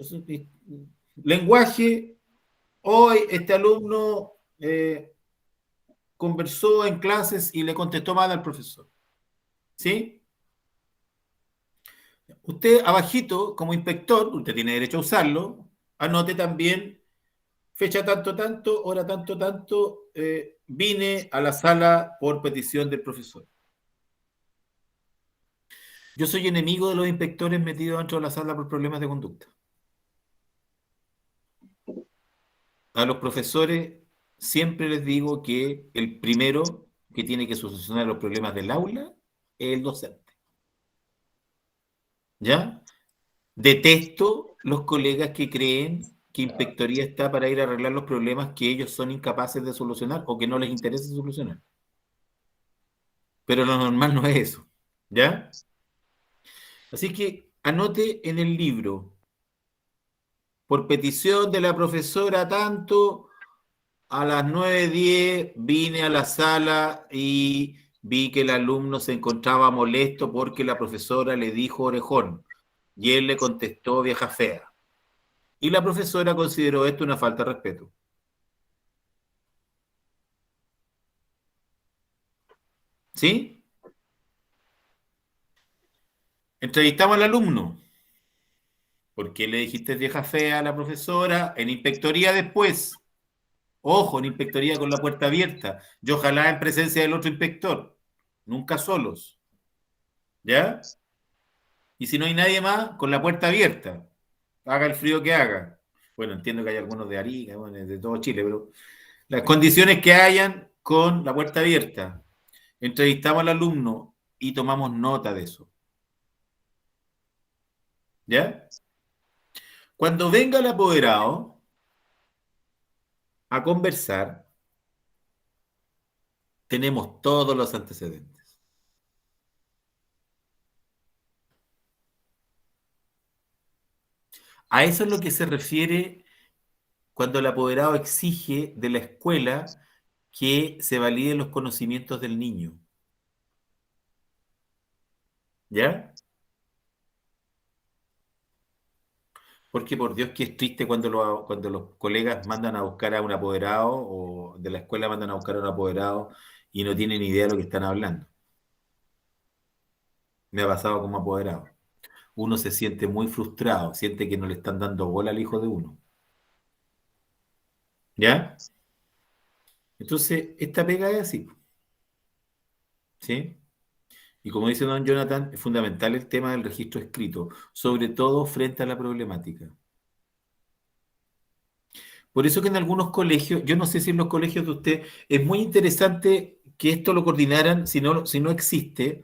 [SPEAKER 2] Lenguaje. Hoy este alumno conversó en clases y le contestó mal al profesor. ¿Sí? Usted, abajito, como inspector, usted tiene derecho a usarlo, anote también fecha tanto, tanto, hora tanto, tanto, vine a la sala por petición del profesor. Yo soy enemigo de los inspectores metidos dentro de la sala por problemas de conducta. A los profesores siempre les digo que el primero que tiene que solucionar los problemas del aula es el docente. ¿Ya? Detesto los colegas que creen que inspectoría está para ir a arreglar los problemas que ellos son incapaces de solucionar o que no les interesa solucionar. Pero lo normal no es eso. ¿Ya? Así que anote en el libro, por petición de la profesora tanto, a las 9:10 vine a la sala y vi que el alumno se encontraba molesto porque la profesora le dijo orejón y él le contestó vieja fea. Y la profesora consideró esto una falta de respeto. ¿Sí? Entrevistamos al alumno. ¿Por qué le dijiste vieja fea a la profesora? En inspectoría después. Ojo, en inspectoría con la puerta abierta. Y ojalá en presencia del otro inspector. Nunca solos. ¿Ya? Y si no hay nadie más, con la puerta abierta. Haga el frío que haga. Bueno, entiendo que hay algunos de Arica, bueno, de todo Chile, pero las condiciones que hayan con la puerta abierta. Entrevistamos al alumno y tomamos nota de eso. ¿Ya? Cuando venga el apoderado a conversar, tenemos todos los antecedentes. A eso es lo que se refiere cuando el apoderado exige de la escuela que se validen los conocimientos del niño. ¿Ya? Porque por Dios que es triste cuando los colegas mandan a buscar a un apoderado o de la escuela mandan a buscar a un apoderado y no tienen idea de lo que están hablando. Me ha pasado como apoderado. Uno se siente muy frustrado, siente que no le están dando bola al hijo de uno. ¿Ya? Entonces, esta pega es así. ¿Sí? Y como dice don Jonathan, es fundamental el tema del registro escrito, sobre todo frente a la problemática. Por eso que en algunos colegios, yo no sé si en los colegios de usted, es muy interesante que esto lo coordinaran, si no existe,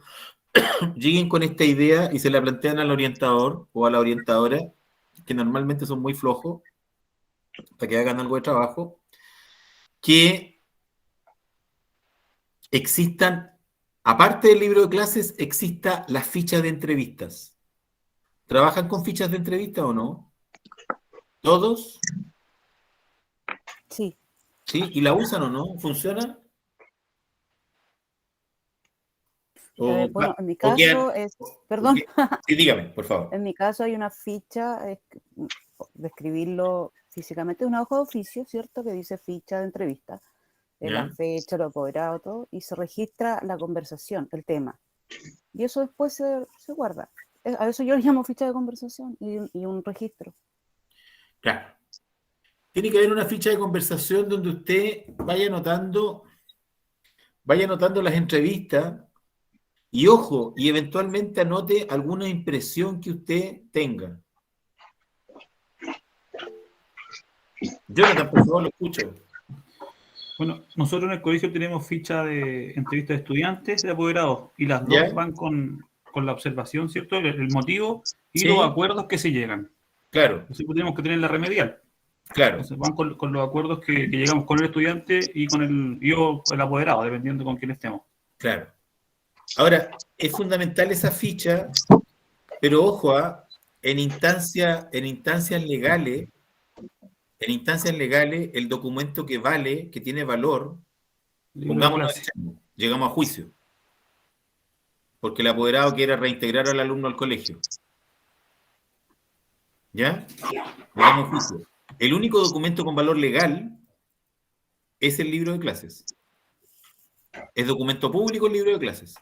[SPEAKER 2] lleguen con esta idea y se la plantean al orientador o a la orientadora, que normalmente son muy flojos, para que hagan algo de trabajo, que existan, aparte del libro de clases, exista la ficha de entrevistas. ¿Trabajan con fichas de entrevista o no? ¿Todos?
[SPEAKER 9] Sí.
[SPEAKER 2] ¿Sí? ¿Y la usan o no? ¿Funciona?
[SPEAKER 9] Bueno, en mi caso es, perdón,
[SPEAKER 2] Sí, dígame, por favor.
[SPEAKER 9] en mi caso hay una ficha de escribirlo físicamente, una hoja de oficio, ¿cierto? Que dice ficha de entrevista, la fecha, lo apoderado, todo, y se registra la conversación, el tema. Y eso después se guarda. A eso yo le llamo ficha de conversación y un registro.
[SPEAKER 2] Claro. Tiene que haber una ficha de conversación donde usted vaya anotando las entrevistas y ojo, y eventualmente anote alguna impresión que usted tenga. Jonathan, por favor, lo escucho.
[SPEAKER 8] Bueno, nosotros en el colegio tenemos ficha de entrevista de estudiantes, de apoderados, y las
[SPEAKER 2] ¿Ya?
[SPEAKER 8] dos van con la observación, ¿cierto? El motivo y
[SPEAKER 2] Sí.
[SPEAKER 8] los acuerdos que se llegan.
[SPEAKER 2] Claro,
[SPEAKER 8] Entonces tenemos que tener la remedial.
[SPEAKER 2] claro,
[SPEAKER 8] Entonces van con los acuerdos que llegamos con el estudiante y con el apoderado, dependiendo con quién estemos.
[SPEAKER 2] claro. Ahora, es fundamental esa ficha, pero ojo, en instancias legales, el documento que vale, que tiene valor, pongámoslo, llegamos a juicio. Porque el apoderado quiere reintegrar al alumno al colegio. ¿Ya? Llegamos a juicio. El único documento con valor legal es el libro de clases. Es documento público el libro de clases.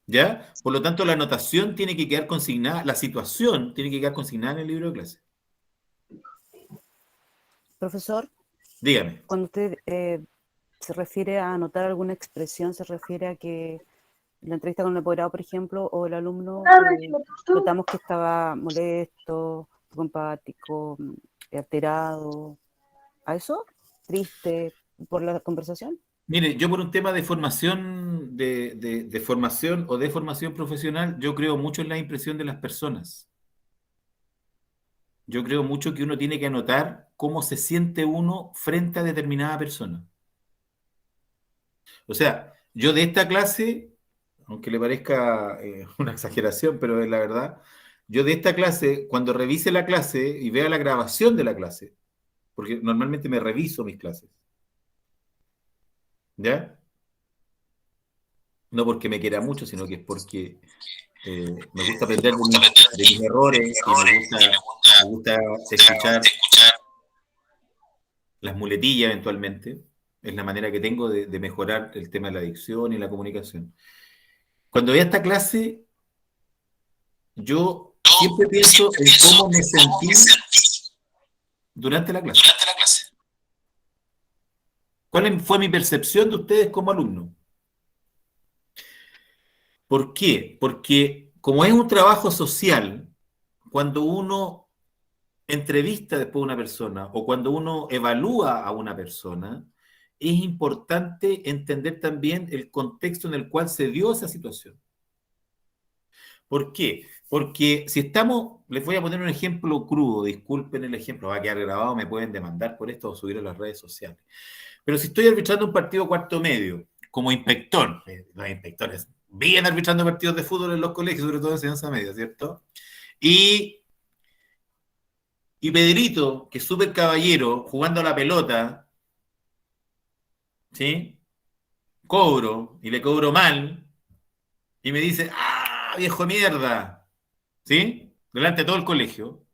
[SPEAKER 2] ¿Ya? Por lo tanto, la anotación tiene que quedar consignada, la situación tiene que quedar consignada en el libro de clases.
[SPEAKER 9] Profesor,
[SPEAKER 2] Dígame.
[SPEAKER 9] cuando usted se refiere a anotar alguna expresión, se refiere a que en la entrevista con el apoderado, por ejemplo, o el alumno, notamos que estaba molesto, compático, alterado. ¿A eso? ¿Triste por la conversación?
[SPEAKER 2] Mire, yo por un tema de formación, de formación o de formación profesional, yo creo mucho en la impresión de las personas. Yo creo mucho que uno tiene que anotar cómo se siente uno frente a determinada persona. O sea, yo de esta clase, aunque le parezca una exageración, pero es la verdad, yo de esta clase, cuando revise la clase y vea la grabación de la clase, porque normalmente me reviso mis clases, ¿ya? No porque me quiera mucho, sino que es porque me gusta aprender de mis errores y me gusta escuchar las muletillas eventualmente. Es la manera que tengo de mejorar el tema de la dicción y la comunicación. Cuando vea esta clase, yo siempre pienso en cómo me sentí durante la clase. ¿Cuál fue mi percepción de ustedes como alumnos? ¿Por qué? Porque como es un trabajo social, cuando uno entrevista después a una persona o cuando uno evalúa a una persona, es importante entender también el contexto en el cual se dio esa situación. ¿Por qué? Porque si estamos, les voy a poner un ejemplo crudo, disculpen el ejemplo, va a quedar grabado, me pueden demandar por esto o subir a las redes sociales. Pero si estoy arbitrando un partido cuarto medio, como inspector, los inspectores vienen arbitrando partidos de fútbol en los colegios, sobre todo en enseñanza media, ¿cierto? Y Pedrito, que es súper caballero, jugando a la pelota, ¿sí? Cobro, y le cobro mal, y me dice, ¡ah, viejo mierda! ¿Sí? Delante de todo el colegio.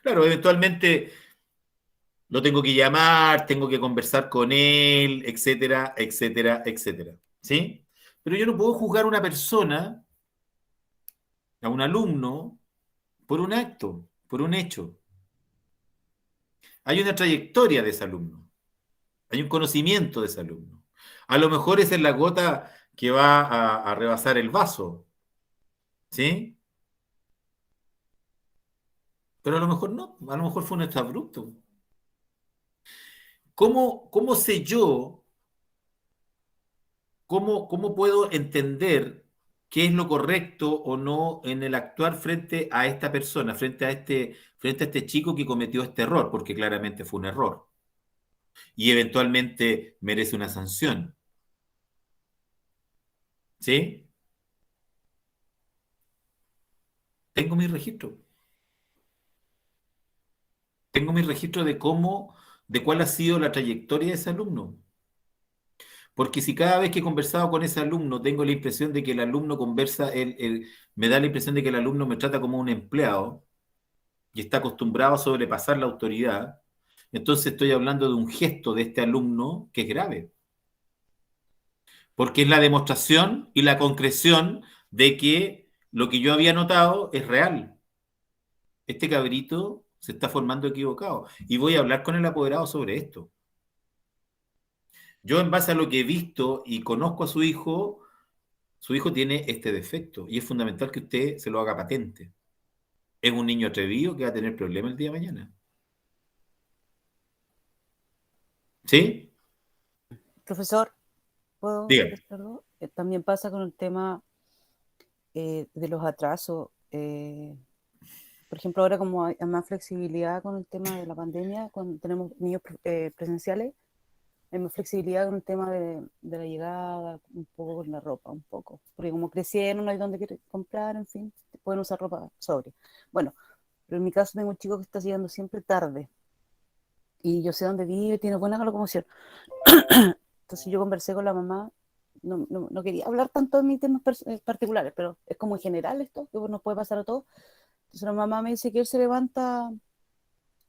[SPEAKER 2] Claro, eventualmente lo tengo que llamar, tengo que conversar con él, etcétera, etcétera, etcétera. ¿Sí? Pero yo no puedo juzgar a una persona, a un alumno, por un acto, por un hecho. Hay una trayectoria de ese alumno, hay un conocimiento de ese alumno. A lo mejor esa es la gota que va a rebasar el vaso, ¿sí? Pero a lo mejor no, a lo mejor fue un hecho abrupto. ¿Cómo sé yo, cómo puedo entender qué es lo correcto o no en el actuar frente a esta persona, frente a este chico que cometió este error? Porque claramente fue un error. Y eventualmente merece una sanción. ¿Sí? Tengo mi registro. Tengo mi registro de cuál ha sido la trayectoria de ese alumno. Porque si cada vez que he conversado con ese alumno tengo la impresión de que el alumno conversa, me da la impresión de que el alumno me trata como un empleado y está acostumbrado a sobrepasar la autoridad, entonces estoy hablando de un gesto de este alumno que es grave. Porque es la demostración y la concreción de que lo que yo había notado es real. Este cabrito se está formando equivocado. Y voy a hablar con el apoderado sobre esto. Yo en base a lo que he visto y conozco a su hijo tiene este defecto y es fundamental que usted se lo haga patente. Es un niño atrevido que va a tener problemas el día de mañana. ¿Sí?
[SPEAKER 9] Profesor, ¿puedo
[SPEAKER 2] Dígame.
[SPEAKER 9] contestarlo? También pasa con el tema de los atrasos. Por ejemplo, ahora como hay más flexibilidad con el tema de la pandemia, cuando tenemos niños presenciales, hay más flexibilidad con el tema de la llegada, un poco con la ropa, un poco. Porque como crecieron, no hay dónde comprar, en fin, pueden usar ropa sobria. Bueno, pero en mi caso tengo un chico que está llegando siempre tarde. Y yo sé dónde vive, tiene buena locomoción. Entonces yo conversé con la mamá, no quería hablar tanto de mis temas particulares, pero es como en general esto, que nos puede pasar a todos. Entonces la mamá me dice que él se levanta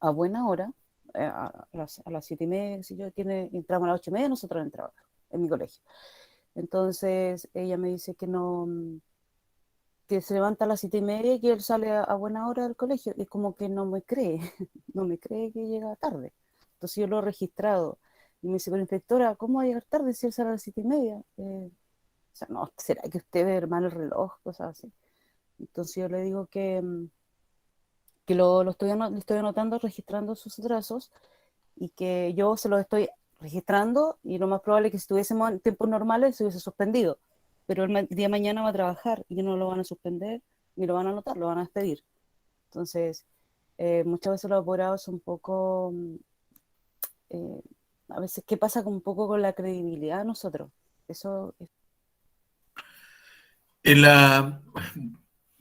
[SPEAKER 9] a buena hora, a las 7:30, si yo entramos a las 8:30, nosotros entramos. en mi colegio. Entonces ella me dice que no, que se levanta a las 7:30 y que él sale a buena hora del colegio, y como que no me cree, no me cree que llega tarde. Entonces yo lo he registrado y me dice, pero inspectora, ¿cómo va a llegar tarde si él sale a las 7:30? O sea, no, ¿será que usted ve mal el reloj? Cosas así. Entonces yo le digo que lo estoy, le estoy anotando, registrando sus atrasos, y que yo se los estoy registrando, y lo más probable es que si estuviésemos en tiempos normales se hubiese suspendido, pero el día de mañana va a trabajar y no lo van a suspender ni lo van a anotar, lo van a despedir. Entonces, muchas veces los apurados son un poco, a veces, ¿qué pasa un poco con la credibilidad de nosotros? Eso es...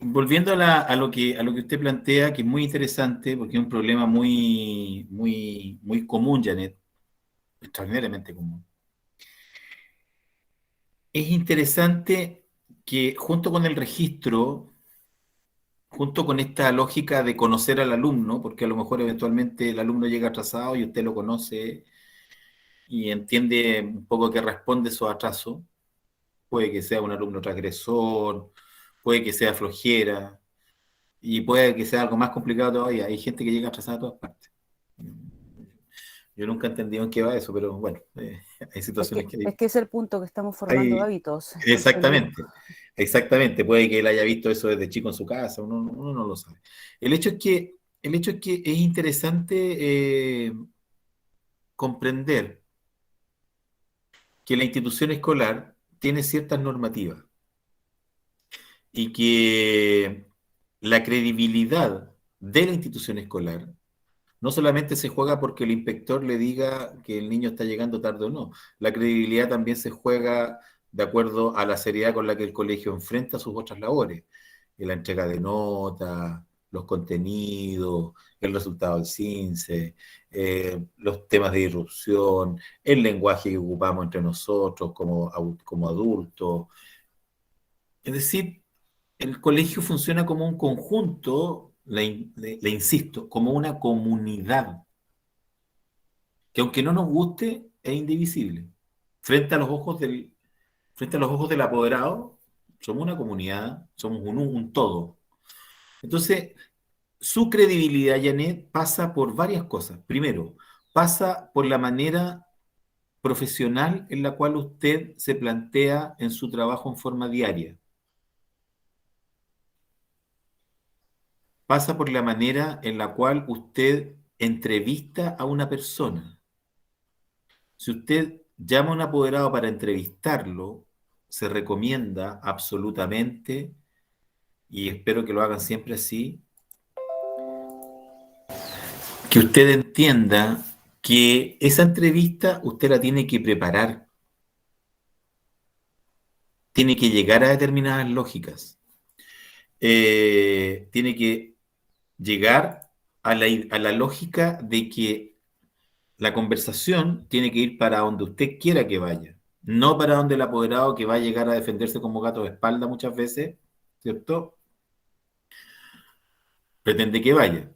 [SPEAKER 2] Volviendo a lo que usted plantea, que es muy interesante, porque es un problema muy común, Janet, extraordinariamente común. Es interesante que junto con el registro, junto con esta lógica de conocer al alumno, porque a lo mejor eventualmente el alumno llega atrasado y usted lo conoce y entiende un poco que responde su atraso, puede que sea un alumno transgresor, puede que sea flojera, y puede que sea algo más complicado todavía. Hay gente que llega atrasada a todas partes. Yo nunca he entendido en qué va eso, pero bueno, hay situaciones que
[SPEAKER 9] Es que es el punto, que estamos formando hábitos.
[SPEAKER 2] Exactamente, exactamente. Puede que él haya visto eso desde chico en su casa, uno no lo sabe. El hecho es que es interesante comprender que la institución escolar tiene ciertas normativas y que la credibilidad de la institución escolar no solamente se juega porque el inspector le diga que el niño está llegando tarde o no. La credibilidad también se juega de acuerdo a la seriedad con la que el colegio enfrenta sus otras labores. En la entrega de notas, los contenidos, el resultado del CINCE, los temas de irrupción, el lenguaje que ocupamos entre nosotros como adultos. Es decir, el colegio funciona como un conjunto, le insisto, como una comunidad que aunque no nos guste, es indivisible. Frente a los ojos del apoderado, somos una comunidad, somos un todo. Entonces, su credibilidad, Janet, pasa por varias cosas. Primero, pasa por la manera profesional en la cual usted se plantea en su trabajo en forma diaria. Pasa por la manera en la cual usted entrevista a una persona. Si usted llama a un apoderado para entrevistarlo, se recomienda absolutamente, y espero que lo hagan siempre así, que usted entienda que esa entrevista usted la tiene que preparar, tiene que llegar a determinadas lógicas, tiene que llegar a la lógica de que la conversación tiene que ir para donde usted quiera que vaya, no para donde el apoderado, que va a llegar a defenderse como gato de espalda muchas veces, ¿cierto? Pretende que vaya.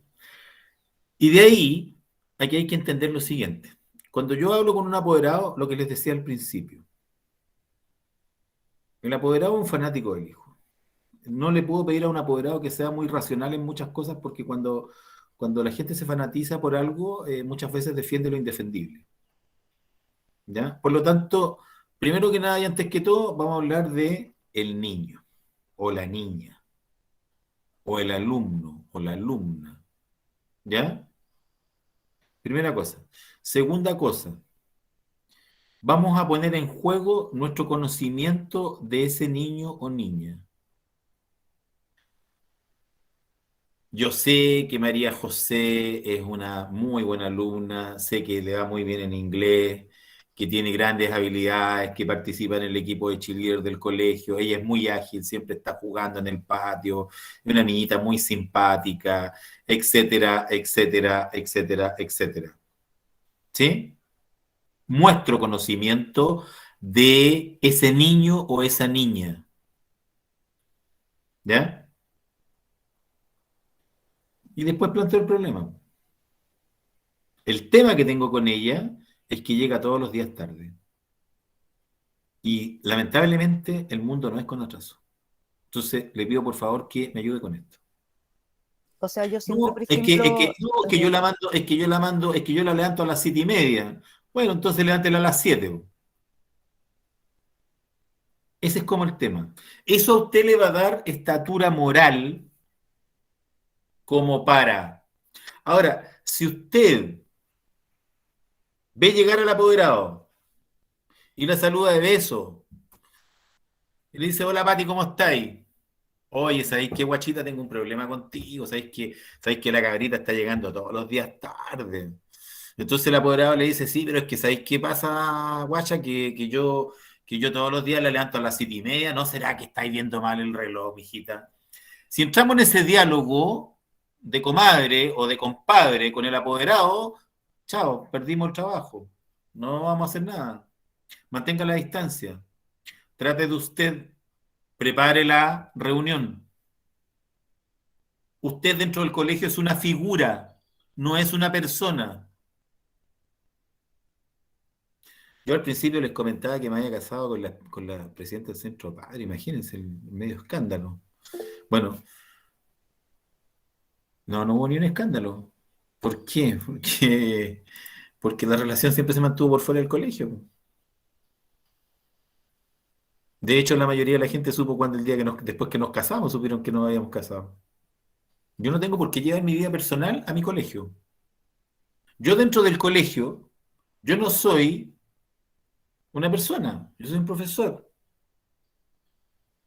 [SPEAKER 2] Y de ahí, aquí hay que entender lo siguiente. Cuando yo hablo con un apoderado, lo que les decía al principio, el apoderado es un fanático del hijo. No le puedo pedir a un apoderado que sea muy racional en muchas cosas, porque cuando la gente se fanatiza por algo, muchas veces defiende lo indefendible. ¿Ya? Por lo tanto, primero que nada y antes que todo, vamos a hablar de el niño, o la niña, o el alumno, o la alumna. ¿Ya? Primera cosa. Segunda cosa, vamos a poner en juego nuestro conocimiento de ese niño o niña. Yo sé que María José es una muy buena alumna, sé que le va muy bien en inglés, que tiene grandes habilidades, que participa en el equipo de cheerleader del colegio. Ella es muy ágil, siempre está jugando en el patio, es una niñita muy simpática, etcétera, etcétera, etcétera, etcétera. ¿Sí? Muestro conocimiento de ese niño o esa niña. ¿Ya? Y después planteo el problema. El tema que tengo con ella es que llega todos los días tarde. Y lamentablemente el mundo no es con atraso. Entonces le pido por favor que me ayude con esto.
[SPEAKER 9] O sea, yo siempre,
[SPEAKER 2] No,
[SPEAKER 9] por
[SPEAKER 2] es que,
[SPEAKER 9] ejemplo,
[SPEAKER 2] no, es que yo la mando, es que yo la mando, es que yo la levanto a las 7:30. Bueno, entonces levántela a las 7. Ese es como el tema. Eso a usted le va a dar estatura moral como para. Ahora, si usted ve llegar al apoderado y la saluda de beso y le dice, hola Pati, ¿cómo estáis? Oye, ¿sabéis qué, guachita? Tengo un problema contigo. ¿Sabéis que la cabrita está llegando todos los días tarde? Entonces el apoderado le dice, sí, pero es que ¿sabéis qué pasa, guacha? Que yo todos los días la levanto a las 7:30. ¿No será que estáis viendo mal el reloj, mijita? Si entramos en ese diálogo de comadre o de compadre con el apoderado, chao, perdimos el trabajo. No vamos a hacer nada. Mantenga la distancia. Trate de usted, prepare la reunión. Usted dentro del colegio es una figura, no es una persona. Yo al principio les comentaba que me había casado con la presidenta del Centro Padre, imagínense, el medio escándalo. Bueno, no hubo ni un escándalo. ¿Por qué? Porque la relación siempre se mantuvo por fuera del colegio. De hecho, la mayoría de la gente supo cuando el día después que nos casamos, supieron que nos habíamos casado. Yo no tengo por qué llevar mi vida personal a mi colegio. Yo dentro del colegio, yo no soy una persona, yo soy un profesor,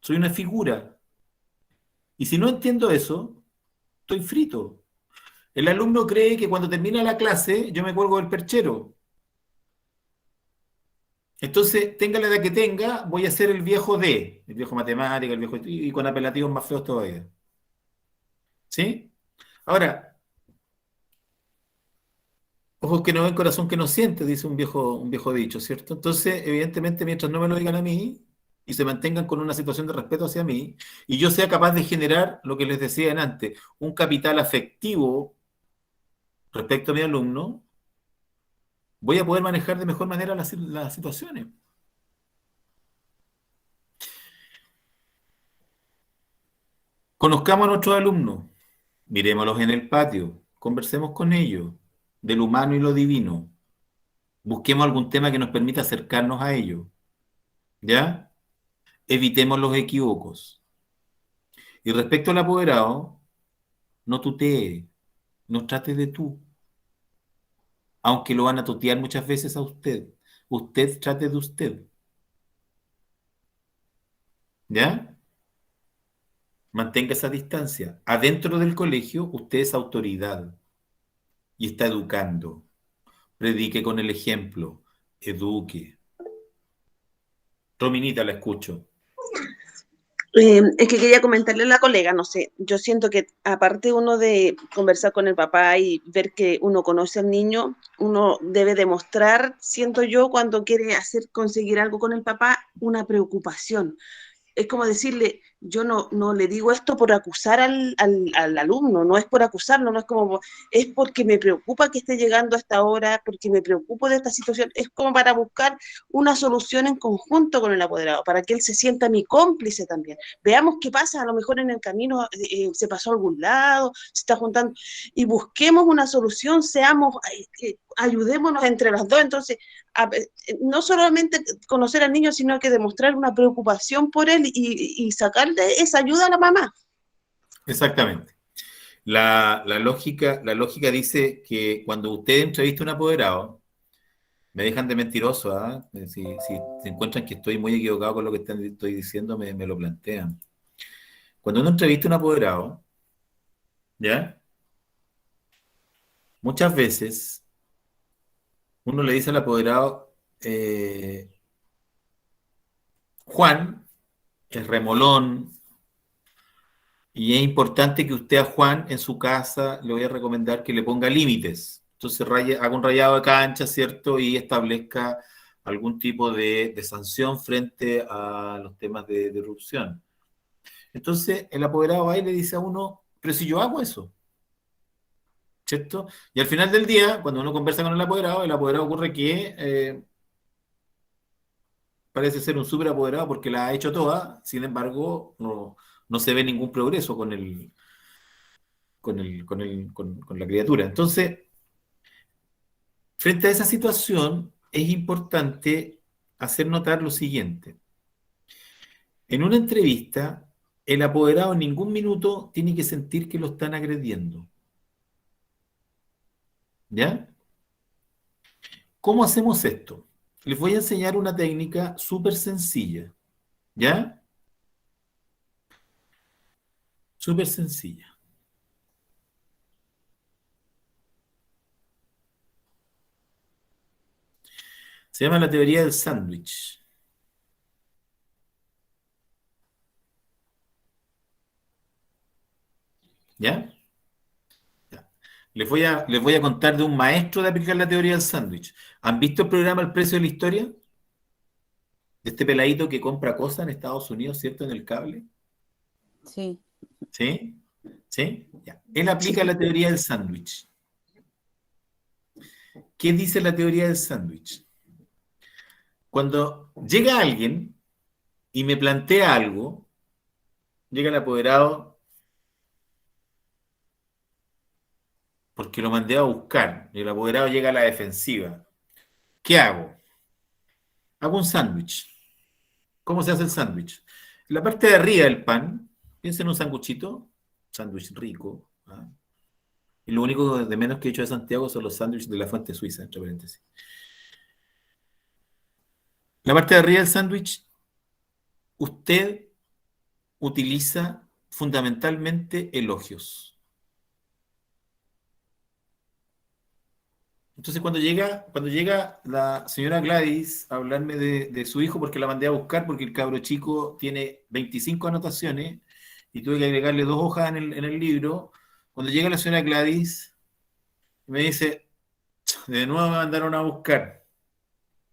[SPEAKER 2] soy una figura. Y si no entiendo eso, estoy frito. El alumno cree que cuando termina la clase yo me cuelgo del perchero. Entonces, tenga la edad que tenga, voy a ser el viejo matemática, el viejo y con apelativos más feos todavía. ¿Sí? Ahora, ojos que no ven, corazón que no siente, dice un viejo dicho, ¿cierto? Entonces, evidentemente, mientras no me lo digan a mí y se mantengan con una situación de respeto hacia mí, y yo sea capaz de generar lo que les decía antes, un capital afectivo respecto a mi alumno, voy a poder manejar de mejor manera las situaciones. Conozcamos a nuestros alumnos, miremoslos en el patio, conversemos con ellos de lo humano y lo divino, busquemos algún tema que nos permita acercarnos a ellos, ¿ya? Evitemos los equívocos. Y respecto al apoderado, no tutee, no trate de tú, aunque lo van a tutear muchas veces a usted. Usted trate de usted, ¿ya? Mantenga esa distancia. Adentro del colegio, usted es autoridad y está educando. Predique con el ejemplo, eduque. Rominita, la escucho.
[SPEAKER 3] Es que quería comentarle a la colega, no sé, yo siento que aparte uno de conversar con el papá y ver que uno conoce al niño, uno debe demostrar, siento yo, cuando quiere conseguir algo con el papá, una preocupación. Es como decirle, yo no le digo esto por acusar al alumno, no es por acusarlo, no es como, es porque me preocupa que esté llegando a esta hora, porque me preocupo de esta situación, es como para buscar una solución en conjunto con el apoderado, para que él se sienta mi cómplice también. Veamos qué pasa, a lo mejor en el camino se pasó a algún lado, se está juntando, y busquemos una solución, ayudémonos entre los dos, entonces, no solamente conocer al niño, sino que demostrar una preocupación por él y sacarle esa ayuda a la mamá.
[SPEAKER 2] Exactamente. La lógica dice que cuando usted entrevista a un apoderado, me dejan de mentiroso, ¿ah? Si se encuentran que estoy muy equivocado con lo que estoy diciendo, me lo plantean. Cuando uno entrevista a un apoderado, ¿ya? Muchas veces uno le dice al apoderado, Juan es remolón, y es importante que usted a Juan en su casa le voy a recomendar que le ponga límites. Entonces haga un rayado de cancha, ¿cierto? Y establezca algún tipo de sanción frente a los temas de irrupción. Entonces el apoderado va y le dice a uno, pero si yo hago eso, ¿cierto? Y al final del día, cuando uno conversa con el apoderado ocurre que parece ser un súper apoderado porque la ha hecho toda, sin embargo, no se ve ningún progreso con la criatura. Entonces, frente a esa situación, es importante hacer notar lo siguiente. En una entrevista, el apoderado en ningún minuto tiene que sentir que lo están agrediendo. ¿Ya? ¿Cómo hacemos esto? Les voy a enseñar una técnica súper sencilla. ¿Ya? Súper sencilla. Se llama la teoría del sándwich. ¿Ya? Ya. Les voy a contar de un maestro de aplicar la teoría del sándwich. ¿Han visto el programa El precio de la historia? De este peladito que compra cosas en Estados Unidos, ¿cierto? En el cable.
[SPEAKER 9] Sí.
[SPEAKER 2] ¿Sí? ¿Sí? Ya. Él aplica la teoría del sándwich. ¿Qué dice la teoría del sándwich? Cuando llega alguien y me plantea algo, llega el apoderado porque lo mandé a buscar y el apoderado llega a la defensiva. ¿Qué hago? Hago un sándwich. ¿Cómo se hace el sándwich? En la parte de arriba del pan, piensa en un sanguchito, sándwich rico. ¿Ah? Y lo único de menos que he hecho de Santiago son los sándwiches de la Fuente Suiza, entre paréntesis. La parte de arriba del sándwich, usted utiliza fundamentalmente elogios. Entonces, cuando llega la señora Gladys a hablarme de su hijo, porque la mandé a buscar, porque el cabro chico tiene 25 anotaciones y tuve que agregarle 2 hojas en el libro, cuando llega la señora Gladys, me dice, de nuevo me mandaron a buscar.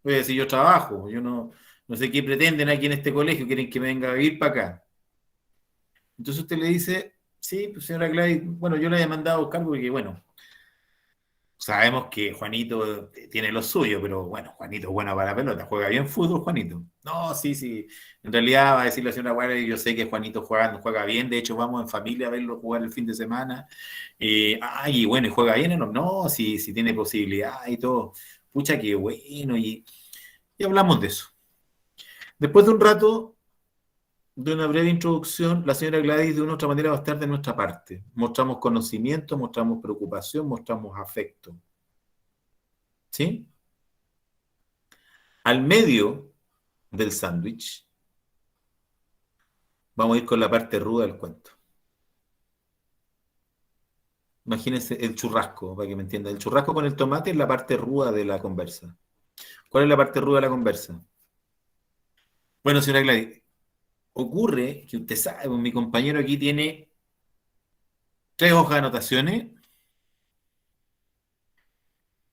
[SPEAKER 2] Voy a decir, yo trabajo, yo no sé qué pretenden aquí en este colegio, quieren que me venga a vivir para acá. Entonces usted le dice, sí, pues señora Gladys, bueno, yo la he mandado a buscar porque, bueno, sabemos que Juanito tiene lo suyo, pero bueno, Juanito es bueno para la pelota, juega bien fútbol, Juanito. No, sí, en realidad va a decir la señora Guardia, yo sé que Juanito juega bien, de hecho vamos en familia a verlo jugar el fin de semana. Y bueno, ¿y juega bien o no? No, si tiene posibilidad y todo. Pucha, qué bueno, y hablamos de eso. Después de un rato, de una breve introducción, la señora Gladys de una u otra manera va a estar de nuestra parte. Mostramos conocimiento, mostramos preocupación, mostramos afecto. ¿Sí? Al medio del sándwich, vamos a ir con la parte ruda del cuento. Imagínense el churrasco, para que me entiendan. El churrasco con el tomate es la parte ruda de la conversa. ¿Cuál es la parte ruda de la conversa? Bueno, señora Gladys, ocurre que usted sabe, mi compañero aquí tiene 3 hojas de anotaciones,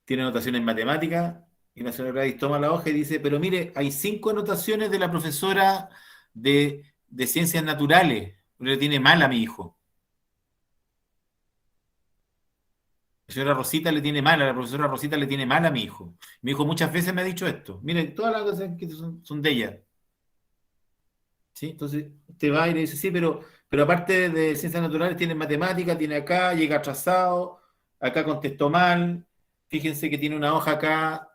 [SPEAKER 2] tiene anotaciones en matemáticas, y la señora Gladys toma la hoja y dice, pero mire, hay 5 anotaciones de la profesora de ciencias naturales, le tiene mal a mi hijo. La señora Rosita le tiene mal, a la profesora Rosita le tiene mal a mi hijo. Mi hijo muchas veces me ha dicho esto. Mire, todas las cosas que son de ella. ¿Sí? Entonces, te va y le dice, sí, pero aparte de ciencias naturales, tiene matemáticas, tiene acá, llega atrasado, acá contestó mal, fíjense que tiene una hoja acá,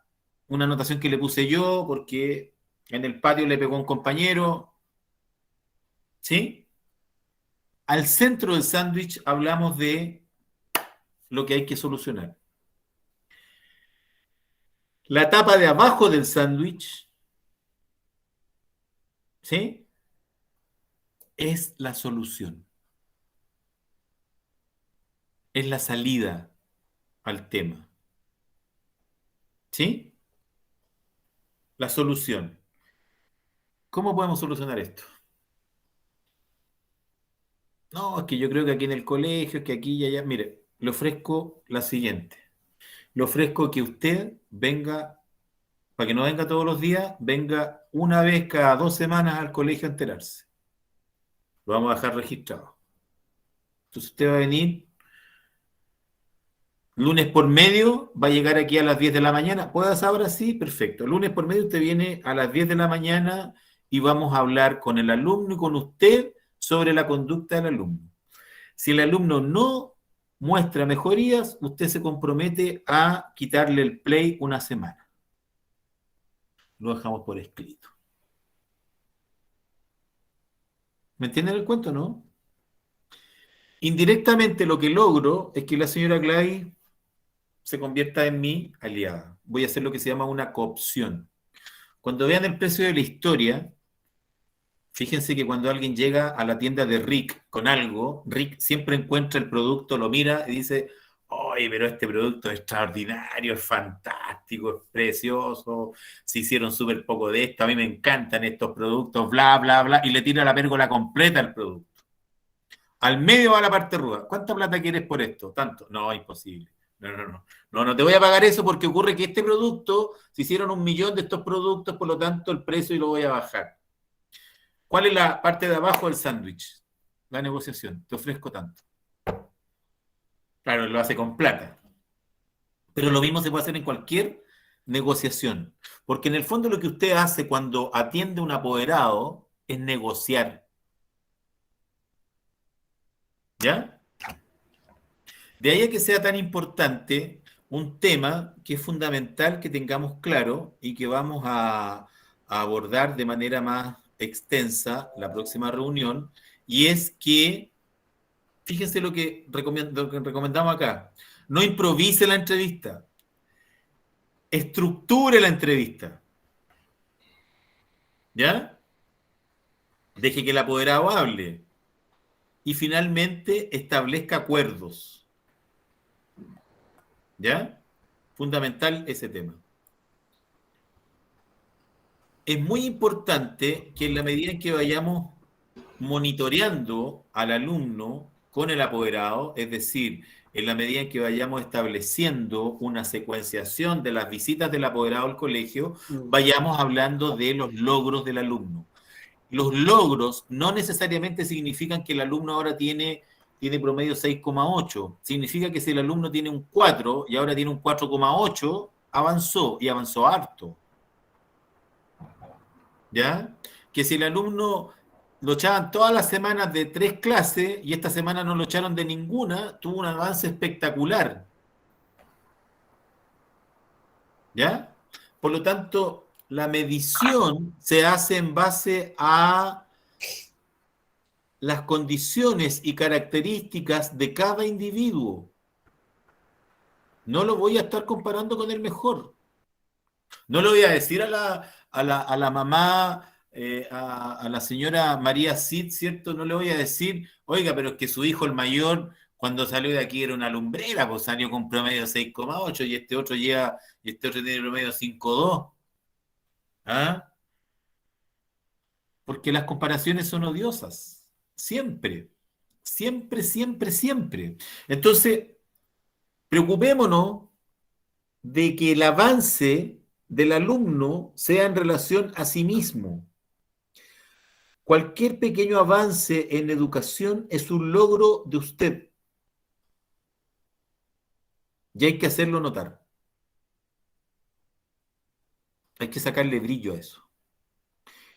[SPEAKER 2] una anotación que le puse yo, porque en el patio le pegó a un compañero. ¿Sí? Al centro del sándwich hablamos de lo que hay que solucionar. La tapa de abajo del sándwich, ¿sí? Es la solución. Es la salida al tema. ¿Sí? La solución. ¿Cómo podemos solucionar esto? No, es que yo creo que aquí en el colegio, que aquí y allá. Mire, le ofrezco la siguiente. Le ofrezco que usted venga, para que no venga todos los días, venga una vez cada 2 semanas al colegio a enterarse. Lo vamos a dejar registrado. Entonces usted va a venir Lunes por medio va a llegar aquí a las 10 de la mañana. ¿Puedas ahora? Sí, perfecto. Lunes por medio usted viene a las 10 de la mañana y vamos a hablar con el alumno y con usted sobre la conducta del alumno. Si el alumno no muestra mejorías, usted se compromete a quitarle el play una semana. Lo dejamos por escrito. ¿Me entienden el cuento, no? Indirectamente lo que logro es que la señora Gladys se convierta en mi aliada. Voy a hacer lo que se llama una coopción. Cuando vean el precio de la historia, fíjense que cuando alguien llega a la tienda de Rick con algo, Rick siempre encuentra el producto, lo mira y dice, oye, pero este producto es extraordinario, es fantástico, es precioso, se hicieron súper poco de esto, a mí me encantan estos productos, bla, bla, bla, y le tira la pérgola completa al producto. Al medio va la parte ruda. ¿Cuánta plata quieres por esto? Tanto. No, imposible. No te voy a pagar eso porque ocurre que este producto, se hicieron 1 millón de estos productos, por lo tanto el precio y lo voy a bajar. ¿Cuál es la parte de abajo del sándwich? La negociación. Te ofrezco tanto. Claro, lo hace con plata. Pero lo mismo se puede hacer en cualquier negociación. Porque en el fondo lo que usted hace cuando atiende a un apoderado es negociar. ¿Ya? De ahí a que sea tan importante un tema que es fundamental que tengamos claro y que vamos a abordar de manera más extensa la próxima reunión, y es que, fíjense lo que recomendamos acá, no improvise la entrevista, estructure la entrevista, ¿ya? Deje que el apoderado hable y finalmente establezca acuerdos. ¿Ya? Fundamental ese tema. Es muy importante que en la medida en que vayamos monitoreando al alumno con el apoderado, es decir, en la medida en que vayamos estableciendo una secuenciación de las visitas del apoderado al colegio, vayamos hablando de los logros del alumno. Los logros no necesariamente significan que el alumno ahora tiene promedio 6,8. Significa que si el alumno tiene un 4 y ahora tiene un 4,8, avanzó y avanzó harto. ¿Ya? Que si el alumno lo echaban todas las semanas de 3 clases y esta semana no lo echaron de ninguna, tuvo un avance espectacular. ¿Ya? Por lo tanto, la medición se hace en base a las condiciones y características de cada individuo. No lo voy a estar comparando con el mejor. No le voy a decir a la mamá, a la señora María Cid, ¿cierto? No le voy a decir, oiga, pero es que su hijo el mayor, cuando salió de aquí era una lumbrera, pues salió con promedio 6,8 y este otro tiene promedio 5,2. ¿Ah? Porque las comparaciones son odiosas. Siempre. Siempre, siempre, siempre. Entonces, preocupémonos de que el avance del alumno sea en relación a sí mismo. Cualquier pequeño avance en educación es un logro de usted. Y hay que hacerlo notar. Hay que sacarle brillo a eso.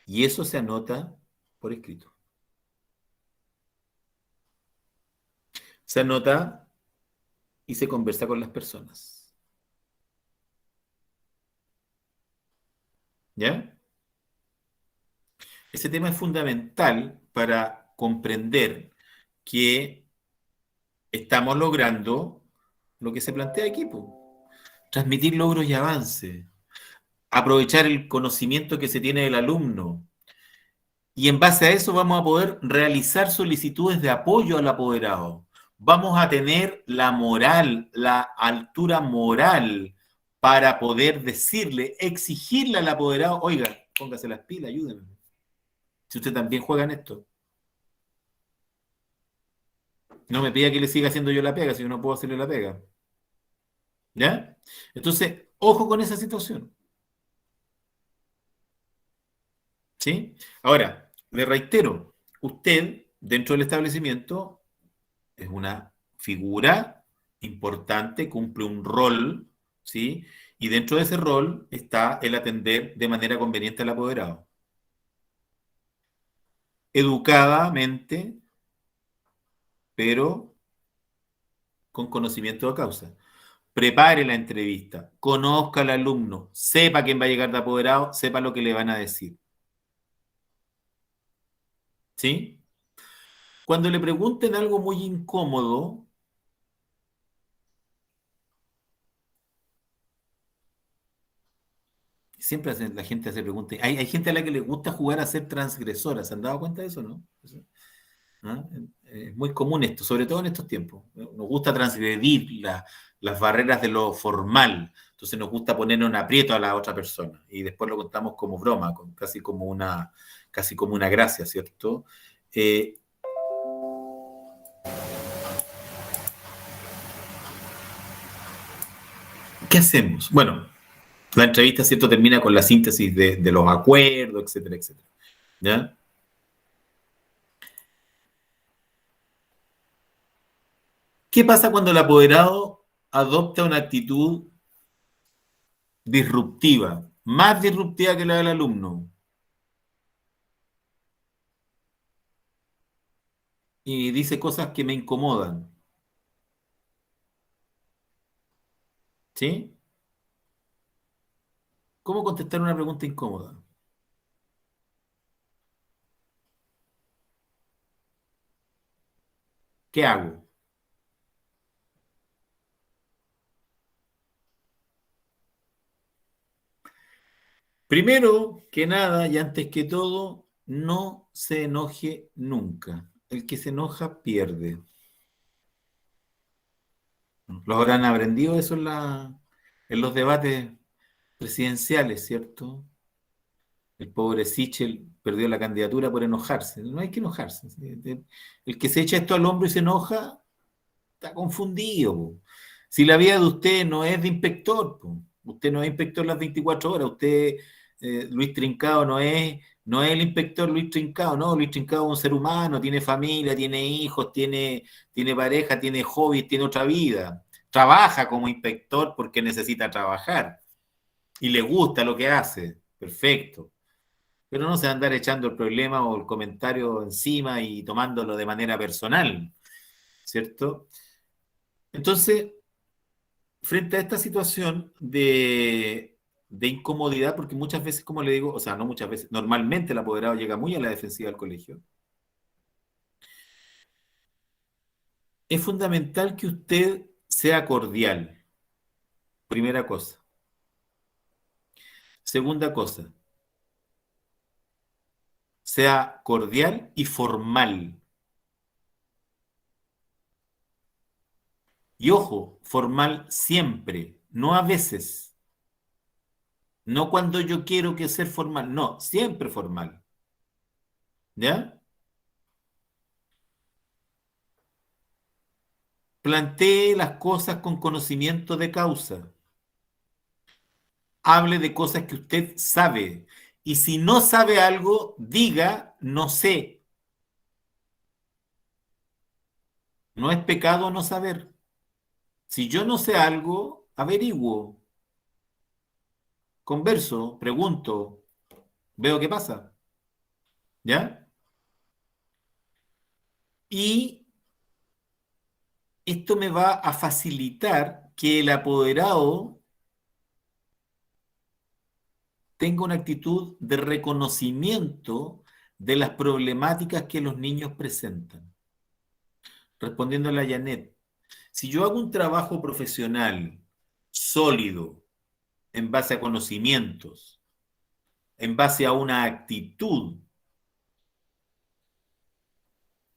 [SPEAKER 2] Y eso se anota por escrito. Se anota y se conversa con las personas. ¿Ya? Ese tema es fundamental para comprender que estamos logrando lo que se plantea aquí, po. Transmitir logros y avances, aprovechar el conocimiento que se tiene del alumno, y en base a eso vamos a poder realizar solicitudes de apoyo al apoderado. Vamos a tener la moral, la altura moral para poder decirle, exigirle al apoderado, oiga, póngase las pilas, ayúdenme. Si usted también juega en esto. No me pida que le siga haciendo yo la pega, si yo no puedo hacerle la pega. ¿Ya? Entonces, ojo con esa situación. ¿Sí? Ahora, le reitero, usted, dentro del establecimiento, es una figura importante, cumple un rol, ¿sí? Y dentro de ese rol está el atender de manera conveniente al apoderado. Educadamente, pero con conocimiento de causa. Prepare la entrevista, conozca al alumno, sepa quién va a llegar de apoderado, sepa lo que le van a decir. ¿Sí? Cuando le pregunten algo muy incómodo, siempre la gente hace preguntas. Hay gente a la que le gusta jugar a ser transgresora. ¿Se han dado cuenta de eso, no? ¿Ah? Es muy común esto, sobre todo en estos tiempos. Nos gusta transgredir las barreras de lo formal. Entonces nos gusta poner en aprieto a la otra persona. Y después lo contamos como broma, casi como una gracia, ¿cierto? ¿Qué hacemos? Bueno, la entrevista, ¿cierto?, termina con la síntesis de los acuerdos, etcétera, etcétera. ¿Ya? ¿Qué pasa cuando el apoderado adopta una actitud disruptiva, más disruptiva que la del alumno? Y dice cosas que me incomodan. ¿Sí? ¿Cómo contestar una pregunta incómoda? ¿Qué hago? Primero que nada y antes que todo, no se enoje nunca. El que se enoja pierde. Los habrán aprendido eso en los debates presidenciales, ¿cierto? El pobre Sichel perdió la candidatura por enojarse. No hay que enojarse. El que se echa esto al hombro y se enoja, está confundido. Po. Si la vida de usted no es de inspector, po. Usted no es inspector las 24 horas, usted, Luis Trincao, no es el inspector Luis Trincao, no, Luis Trincao es un ser humano, tiene familia, tiene hijos, tiene pareja, tiene hobbies, tiene otra vida. Trabaja como inspector porque necesita trabajar y le gusta lo que hace, perfecto. Pero no se va a andar echando el problema o el comentario encima y tomándolo de manera personal, ¿cierto? Entonces, frente a esta situación de incomodidad, porque muchas veces, como le digo, o sea, no muchas veces, normalmente el apoderado llega muy a la defensiva del colegio, es fundamental que usted sea cordial, primera cosa. Segunda cosa, sea cordial y formal. Y ojo, formal siempre, no a veces. No cuando yo quiero que sea formal, no, siempre formal. ¿Ya? Plantee las cosas con conocimiento de causa. Hable de cosas que usted sabe. Y si no sabe algo, diga, no sé. No es pecado no saber. Si yo no sé algo, averiguo. Converso, pregunto, veo qué pasa. ¿Ya? Y esto me va a facilitar que el apoderado tenga una actitud de reconocimiento de las problemáticas que los niños presentan. Respondiendo a la Janet, si yo hago un trabajo profesional sólido, en base a conocimientos, en base a una actitud,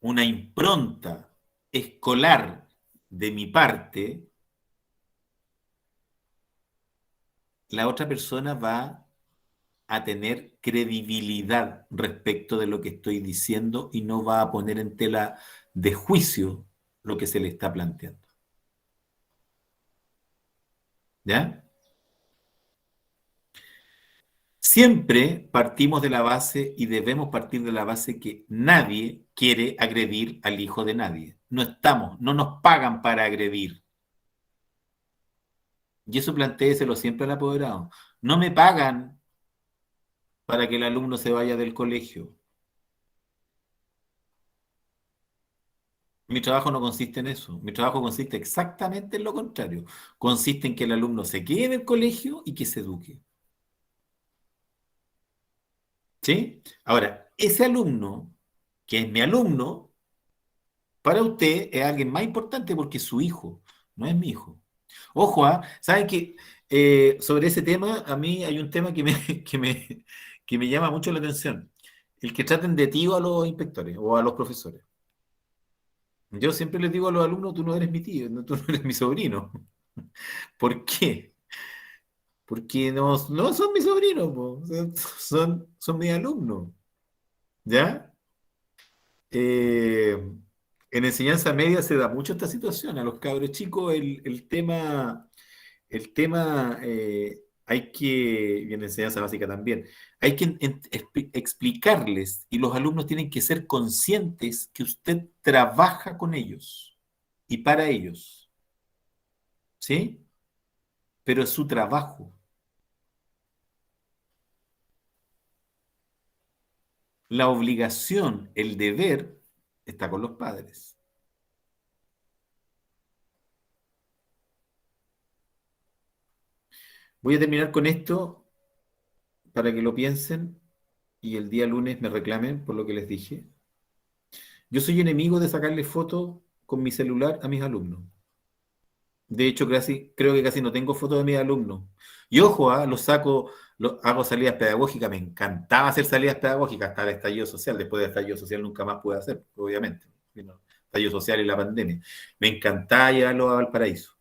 [SPEAKER 2] una impronta escolar de mi parte, la otra persona va a tener credibilidad respecto de lo que estoy diciendo y no va a poner en tela de juicio lo que se le está planteando. ¿Ya? Siempre partimos de la base y debemos partir de la base que nadie quiere agredir al hijo de nadie. No nos pagan para agredir. Y eso plantéeselo siempre al apoderado. No me pagan para que el alumno se vaya del colegio. Mi trabajo no consiste en eso. Mi trabajo consiste exactamente en lo contrario. Consiste en que el alumno se quede en el colegio y que se eduque. ¿Sí? Ahora, ese alumno, que es mi alumno, para usted es alguien más importante porque es su hijo, no es mi hijo. Ojo, ¿saben qué? Sobre ese tema, a mí hay un tema que me llama mucho la atención. El que traten de tío a los inspectores o a los profesores. Yo siempre les digo a los alumnos, tú no eres mi tío, tú no eres mi sobrino. ¿Por qué? Porque no son mis sobrinos, po. Son mis alumnos. ¿Ya? En enseñanza media se da mucho esta situación. A los cabros chicos hay que, y en enseñanza básica también, hay que explicarles y los alumnos tienen que ser conscientes que usted trabaja con ellos y para ellos. ¿Sí? Pero es su trabajo. La obligación, el deber, está con los padres. Voy a terminar con esto para que lo piensen y el día lunes me reclamen por lo que les dije. Yo soy enemigo de sacarle fotos con mi celular a mis alumnos. De hecho, creo que casi no tengo fotos de mis alumnos. Y ojo, hago salidas pedagógicas. Me encantaba hacer salidas pedagógicas hasta el estallido social. Después del estallido social nunca más pude hacer, obviamente. Vino el estallido social y la pandemia. Me encantaba llevarlos a Valparaíso.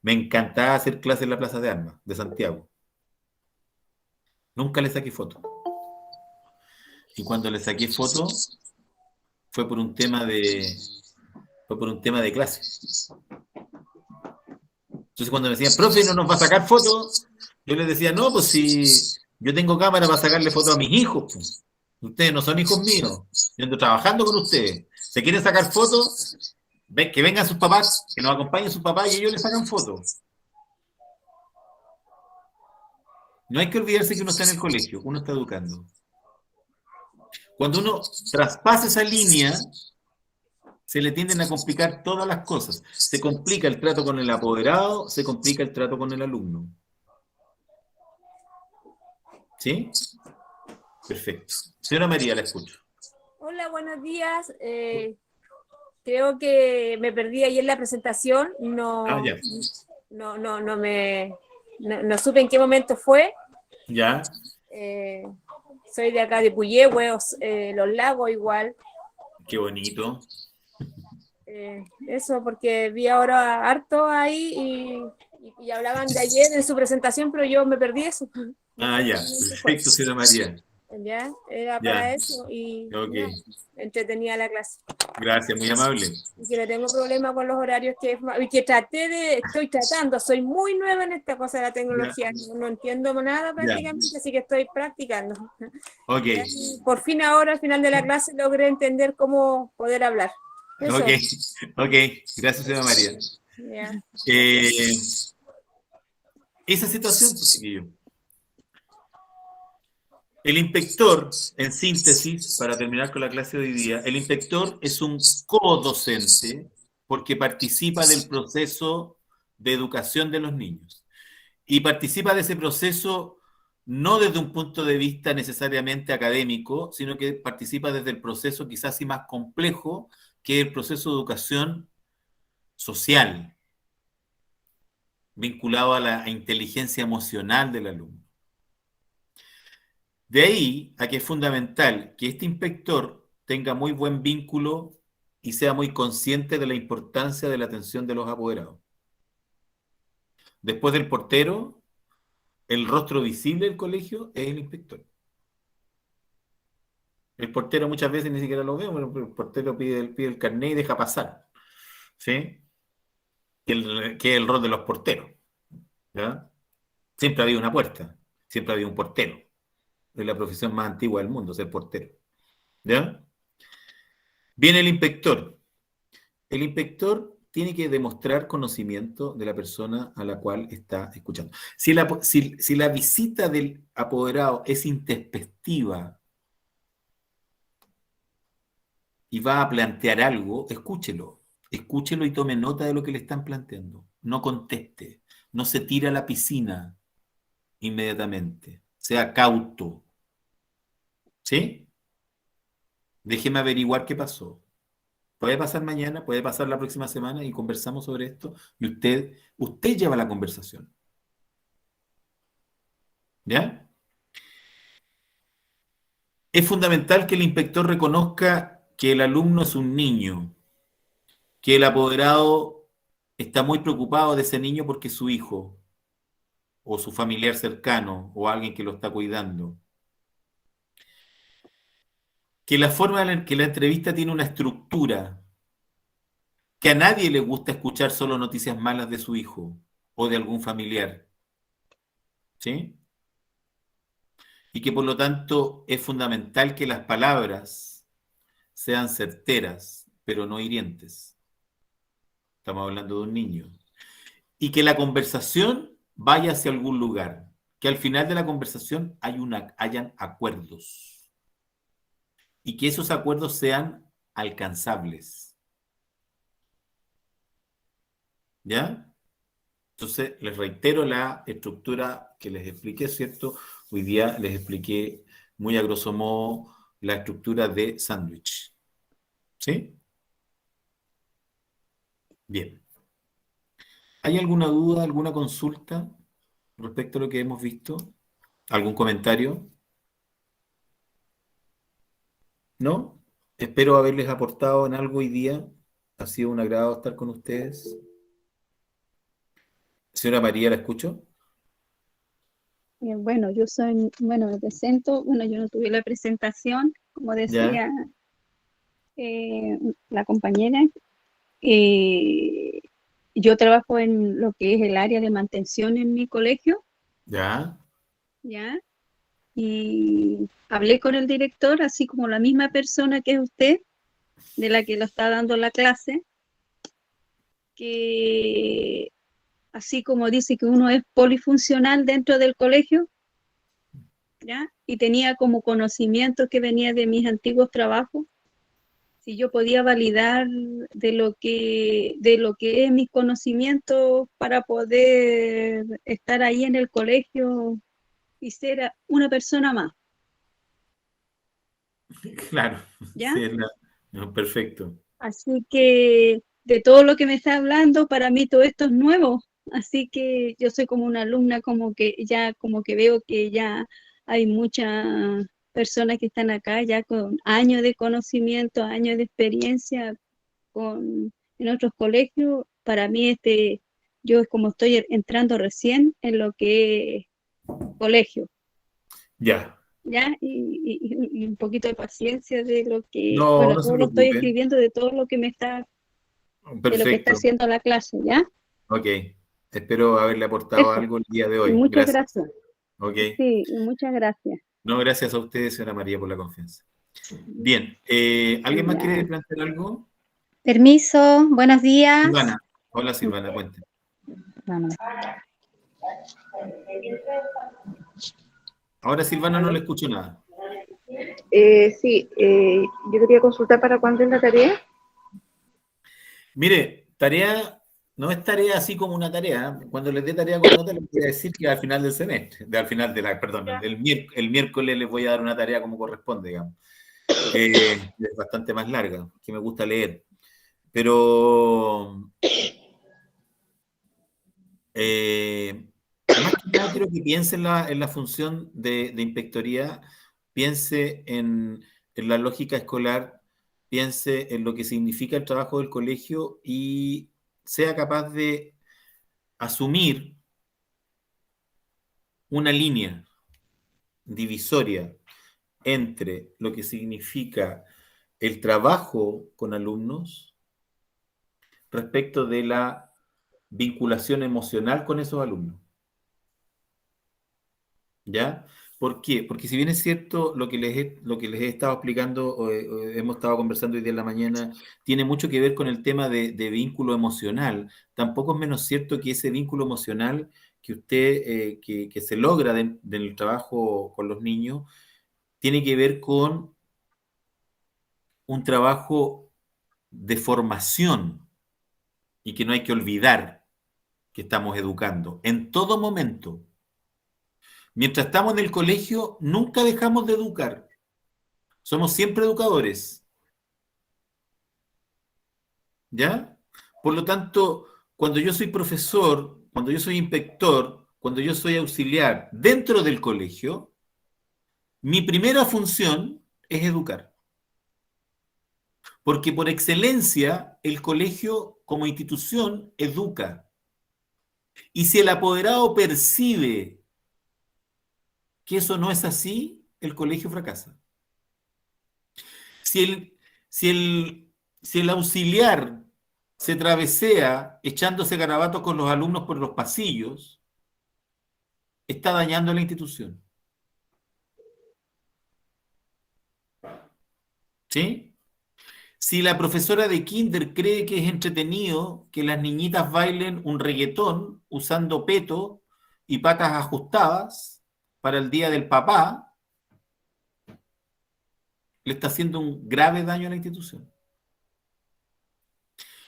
[SPEAKER 2] Me encantaba hacer clases en la Plaza de Armas de Santiago. Nunca le saqué foto. Y cuando le saqué foto fue por un tema de clase. Entonces cuando me decían, profe, ¿no nos va a sacar fotos? Yo les decía, no, pues si yo tengo cámara para sacarle fotos a mis hijos, pues. Ustedes no son hijos míos. Yo ando trabajando con ustedes. ¿Se quieren sacar fotos? Que vengan sus papás, que nos acompañen sus papás y ellos les sacan fotos. No hay que olvidarse que uno está en el colegio, uno está educando. Cuando uno traspasa esa línea, se le tienden a complicar todas las cosas. Se complica el trato con el apoderado, se complica el trato con el alumno. ¿Sí? Perfecto. Señora María, la escucho.
[SPEAKER 10] Hola, buenos días. Creo que me perdí ayer la presentación.
[SPEAKER 2] Ya.
[SPEAKER 10] No supe en qué momento fue.
[SPEAKER 2] Ya.
[SPEAKER 10] Soy de acá de Puyehue, Los Lagos igual.
[SPEAKER 2] Qué bonito.
[SPEAKER 10] Eso, porque vi ahora harto ahí y hablaban de ayer en su presentación, pero yo me perdí eso.
[SPEAKER 2] Ya. Perfecto, señora María.
[SPEAKER 10] Ya, era para eso y
[SPEAKER 2] Okay.
[SPEAKER 10] entretenía la clase.
[SPEAKER 2] Gracias, muy amable.
[SPEAKER 10] Y que no tengo problema con los horarios estoy tratando, soy muy nueva en esta cosa de la tecnología, no entiendo nada prácticamente, así que estoy practicando.
[SPEAKER 2] Okay.
[SPEAKER 10] Por fin ahora, al final de la clase, logré entender cómo poder hablar. Eso.
[SPEAKER 2] Okay. Gracias, señora María.
[SPEAKER 10] Yeah.
[SPEAKER 2] Esa situación, pues, chiquillo. El inspector, en síntesis, para terminar con la clase de hoy día, el inspector es un codocente porque participa del proceso de educación de los niños. Y participa de ese proceso no desde un punto de vista necesariamente académico, sino que participa desde el proceso quizás y más complejo, que es el proceso de educación social, vinculado a la inteligencia emocional del alumno. De ahí a que es fundamental que este inspector tenga muy buen vínculo y sea muy consciente de la importancia de la atención de los apoderados. Después del portero, el rostro visible del colegio es el inspector. El portero muchas veces ni siquiera lo ve, el portero pide el carnet y deja pasar. ¿Sí? Que es el rol de los porteros. ¿Ya? Siempre ha habido una puerta, siempre ha habido un portero. Es la profesión más antigua del mundo, ser portero. ¿Ya? Viene el inspector. El inspector tiene que demostrar conocimiento de la persona a la cual está escuchando. Si la visita del apoderado es intempestiva y va a plantear algo, escúchelo. Escúchelo y tome nota de lo que le están planteando. No conteste. No se tire a la piscina inmediatamente. Sea cauto. ¿Sí? Déjeme averiguar qué pasó. Puede pasar mañana, puede pasar la próxima semana y conversamos sobre esto. Y usted lleva la conversación. ¿Ya? Es fundamental que el inspector reconozca que el alumno es un niño, que el apoderado está muy preocupado de ese niño porque es su hijo, o su familiar cercano, o alguien que lo está cuidando. Que la forma en que la entrevista tiene una estructura, que a nadie le gusta escuchar solo noticias malas de su hijo o de algún familiar. ¿Sí? Y que por lo tanto es fundamental que las palabras sean certeras, pero no hirientes. Estamos hablando de un niño. Y que la conversación vaya hacia algún lugar. Que al final de la conversación hayan acuerdos. Y que esos acuerdos sean alcanzables. ¿Ya? Entonces, les reitero la estructura que les expliqué, ¿cierto? Hoy día les expliqué muy a grosso modo la estructura de sándwich. ¿Sí? Bien. ¿Hay alguna duda, alguna consulta respecto a lo que hemos visto? ¿Algún comentario? ¿No? Espero haberles aportado en algo hoy día. Ha sido un agrado estar con ustedes. Señora María, ¿la escucho?
[SPEAKER 11] Bueno, yo soy, bueno, me presento, bueno, yo no tuve la presentación, como
[SPEAKER 2] Ya,
[SPEAKER 11] decía la compañera. eh, yo trabajo en lo que es el área de mantención en mi colegio,
[SPEAKER 2] ya,
[SPEAKER 11] ¿ya? Y hablé con el director, así como la misma persona que es usted, de la que lo está dando la clase, que así como dice que uno es polifuncional dentro del colegio, ¿ya? Y tenía como conocimiento que venía de mis antiguos trabajos, si yo podía validar de lo que es mis conocimientos para poder estar ahí en el colegio y ser una persona más,
[SPEAKER 2] claro.
[SPEAKER 11] ¿ya?
[SPEAKER 2] Sí, no, perfecto.
[SPEAKER 11] Así que de todo lo que me está hablando, para mí todo esto es nuevo. Así que yo soy como una alumna, como que ya, como que veo que ya hay muchas personas que están acá ya con años de conocimiento, años de experiencia en otros colegios. Para mí yo como estoy entrando recién en lo que es colegio,
[SPEAKER 2] Ya.
[SPEAKER 11] ¿ya? Y un poquito de paciencia de lo que,
[SPEAKER 2] No,
[SPEAKER 11] bueno,
[SPEAKER 2] no se
[SPEAKER 11] todo lo estoy
[SPEAKER 2] preocupen.
[SPEAKER 11] escribiendo de todo lo que me está de lo que está
[SPEAKER 2] Perfecto.
[SPEAKER 11] haciendo la clase, ¿ya?
[SPEAKER 2] Ok. Espero haberle aportado
[SPEAKER 11] Eso.
[SPEAKER 2] algo el día de
[SPEAKER 11] Y
[SPEAKER 2] hoy.
[SPEAKER 11] muchas
[SPEAKER 2] Gracias.
[SPEAKER 11] gracias.
[SPEAKER 2] Ok.
[SPEAKER 11] Sí, y muchas gracias.
[SPEAKER 2] No, gracias a ustedes, señora María, por la confianza. Bien. ¿Alguien más quiere
[SPEAKER 11] Ya.
[SPEAKER 2] plantear algo?
[SPEAKER 12] Permiso, buenos días.
[SPEAKER 2] Silvana. Hola, Silvana, cuente.
[SPEAKER 12] Vamos.
[SPEAKER 2] Ahora, Silvana, no le escucho nada.
[SPEAKER 5] Sí, yo quería consultar para cuándo es la tarea.
[SPEAKER 2] Mire, tarea, no es tarea así como una tarea. Cuando les dé tarea con nota, les voy a decir que al final del semestre, al final de perdón, el miércoles les voy a dar una tarea como corresponde, digamos. Es bastante más larga, que me gusta leer. Pero más que nada quiero que piense en la función de inspectoría, piense en la lógica escolar, piense en lo que significa el trabajo del colegio y sea capaz de asumir una línea divisoria entre lo que significa el trabajo con alumnos respecto de la vinculación emocional con esos alumnos. ¿Ya? ¿Por qué? Porque si bien es cierto lo que les he estado explicando, hemos estado conversando hoy día en la mañana, tiene mucho que ver con el tema de vínculo emocional, tampoco es menos cierto que ese vínculo emocional que usted, que se logra del trabajo con los niños, tiene que ver con un trabajo de formación y que no hay que olvidar que estamos educando en todo momento. Mientras estamos en el colegio, nunca dejamos de educar. Somos siempre educadores. ¿Ya? Por lo tanto, cuando yo soy profesor, cuando yo soy inspector, cuando yo soy auxiliar dentro del colegio, mi primera función es educar. Porque por excelencia, el colegio como institución educa. Y si el apoderado percibe que eso no es así, el colegio fracasa. Si el auxiliar se travesea echándose garabatos con los alumnos por los pasillos, está dañando a la institución. ¿Sí? Si la profesora de kinder cree que es entretenido que las niñitas bailen un reggaetón usando peto y patas ajustadas para el día del papá, le está haciendo un grave daño a la institución.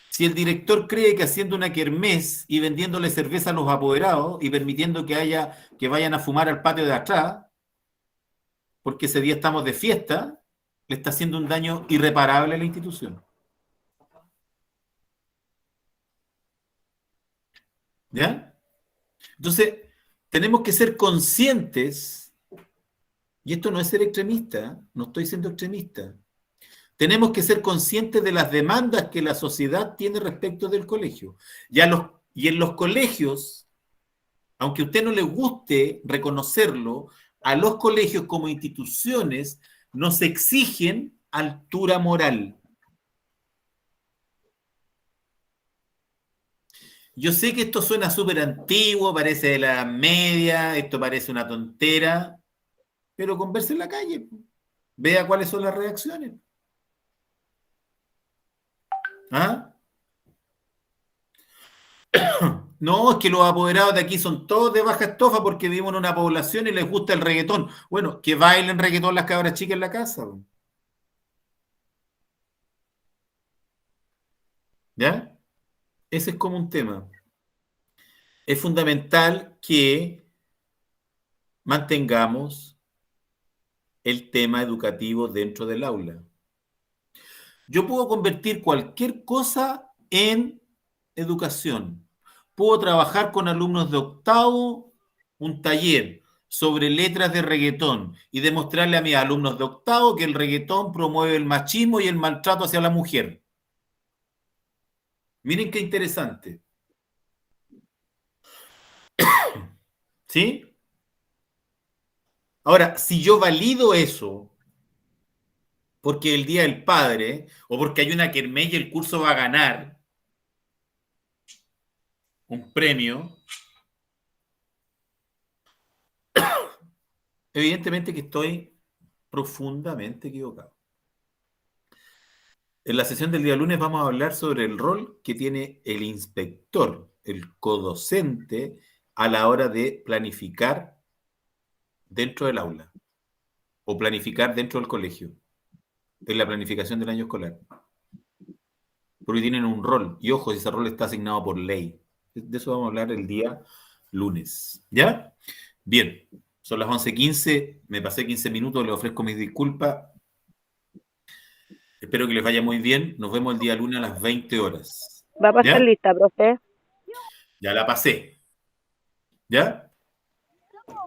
[SPEAKER 2] Si el director cree que haciendo una kermés y vendiéndole cerveza a los apoderados y permitiendo que vayan a fumar al patio de atrás, porque ese día estamos de fiesta, le está haciendo un daño irreparable a la institución. ¿Ya? Entonces, tenemos que ser conscientes, y esto no es ser extremista, no estoy siendo extremista, tenemos que ser conscientes de las demandas que la sociedad tiene respecto del colegio. Y en los colegios, aunque a usted no le guste reconocerlo, a los colegios como instituciones nos exigen altura moral. Yo sé que esto suena súper antiguo, parece de la media, esto parece una tontera, pero converse en la calle, vea cuáles son las reacciones. ¿Ah? No, es que los apoderados de aquí son todos de baja estofa porque vivimos en una población y les gusta el reggaetón. Bueno, que bailen reggaetón las cabras chicas en la casa. ¿Ya? Ese es como un tema. Es fundamental que mantengamos el tema educativo dentro del aula. Yo puedo convertir cualquier cosa en educación. Puedo trabajar con alumnos de octavo un taller sobre letras de reggaetón y demostrarle a mis alumnos de octavo que el reggaetón promueve el machismo y el maltrato hacia la mujer. Miren qué interesante. ¿Sí? Ahora, si yo valido eso porque el Día del Padre o porque hay una kermés y el curso va a ganar un premio, evidentemente que estoy profundamente equivocado. En la sesión del día lunes vamos a hablar sobre el rol que tiene el inspector, el codocente, a la hora de planificar dentro del aula o planificar dentro del colegio, en la planificación del año escolar. Porque tienen un rol, y ojo, si ese rol está asignado por ley. De eso vamos a hablar el día lunes. ¿Ya? Bien, son las 11:15, me pasé 15 minutos, les ofrezco mis disculpas. Espero que les vaya muy bien. Nos vemos el día lunes a las 20 horas.
[SPEAKER 13] Va a pasar lista, profe.
[SPEAKER 2] Ya la pasé. ¿Ya?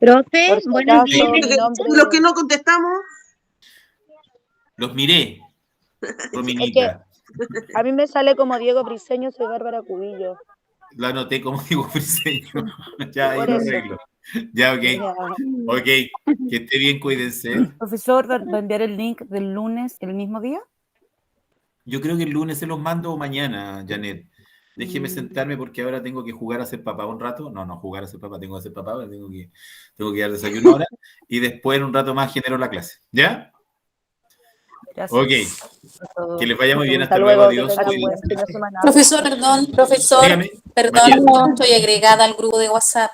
[SPEAKER 12] Profe, buenos días.
[SPEAKER 3] Los que no contestamos.
[SPEAKER 2] Los miré, Rominita.
[SPEAKER 13] A mí me sale como Diego Briseño, soy Bárbara Cubillo.
[SPEAKER 2] La anoté como Diego Briseño. Ya, ahí lo arreglo. Ya, ok. Ok, que esté bien, cuídense.
[SPEAKER 9] Profesor, ¿va a enviar el link del lunes el mismo día?
[SPEAKER 2] Yo creo que el lunes se los mando o mañana, Janet. Déjeme sentarme porque ahora tengo que jugar a ser papá un rato. No, jugar a ser papá, tengo que ser papá, tengo que dar desayuno ahora. Y después en un rato más genero la clase. ¿Ya?
[SPEAKER 9] Gracias.
[SPEAKER 2] Ok. Que les vaya muy bien.
[SPEAKER 13] Hasta
[SPEAKER 2] Hasta luego.
[SPEAKER 13] luego,
[SPEAKER 2] Adiós.
[SPEAKER 13] que tengan un buen fin de semana.
[SPEAKER 1] Profesor, profesor,
[SPEAKER 2] Dígame,
[SPEAKER 1] perdón,
[SPEAKER 2] Matías.
[SPEAKER 1] no estoy agregada al grupo de WhatsApp.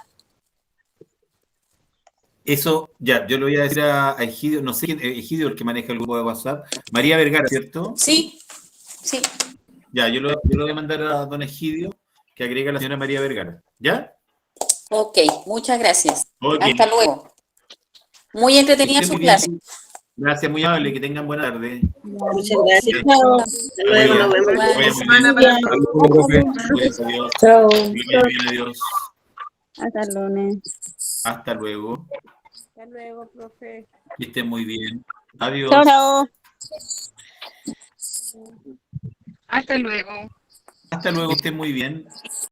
[SPEAKER 2] Eso, ya, yo le voy a decir a Egidio, no sé quién, Egidio el que maneja el grupo de WhatsApp. María Vergara, ¿cierto?
[SPEAKER 1] Sí, sí.
[SPEAKER 2] Ya, yo lo voy a mandar a don Egidio que agregue a la señora María Vergara. ¿Ya?
[SPEAKER 1] Ok, muchas gracias.
[SPEAKER 2] Ok.
[SPEAKER 1] Hasta luego. Muy entretenida
[SPEAKER 2] Estén
[SPEAKER 1] su
[SPEAKER 2] muy bien.
[SPEAKER 1] clase.
[SPEAKER 2] Gracias, muy amable, que tengan buena tarde.
[SPEAKER 7] Muchas gracias.
[SPEAKER 2] Sí.
[SPEAKER 7] Chao. Hasta luego, nos vemos
[SPEAKER 2] Vaya
[SPEAKER 7] la
[SPEAKER 2] muy
[SPEAKER 7] semana
[SPEAKER 2] bien.
[SPEAKER 7] para
[SPEAKER 2] Hasta luego, profe. Cuídense, adiós.
[SPEAKER 4] Chao.
[SPEAKER 2] Que le vaya bien, adiós.
[SPEAKER 11] Hasta el lunes.
[SPEAKER 2] Hasta luego.
[SPEAKER 10] Hasta luego, profe.
[SPEAKER 2] Que estén muy bien. Adiós.
[SPEAKER 12] Chao, chao.
[SPEAKER 11] Hasta luego.
[SPEAKER 2] Hasta luego, que estén muy bien.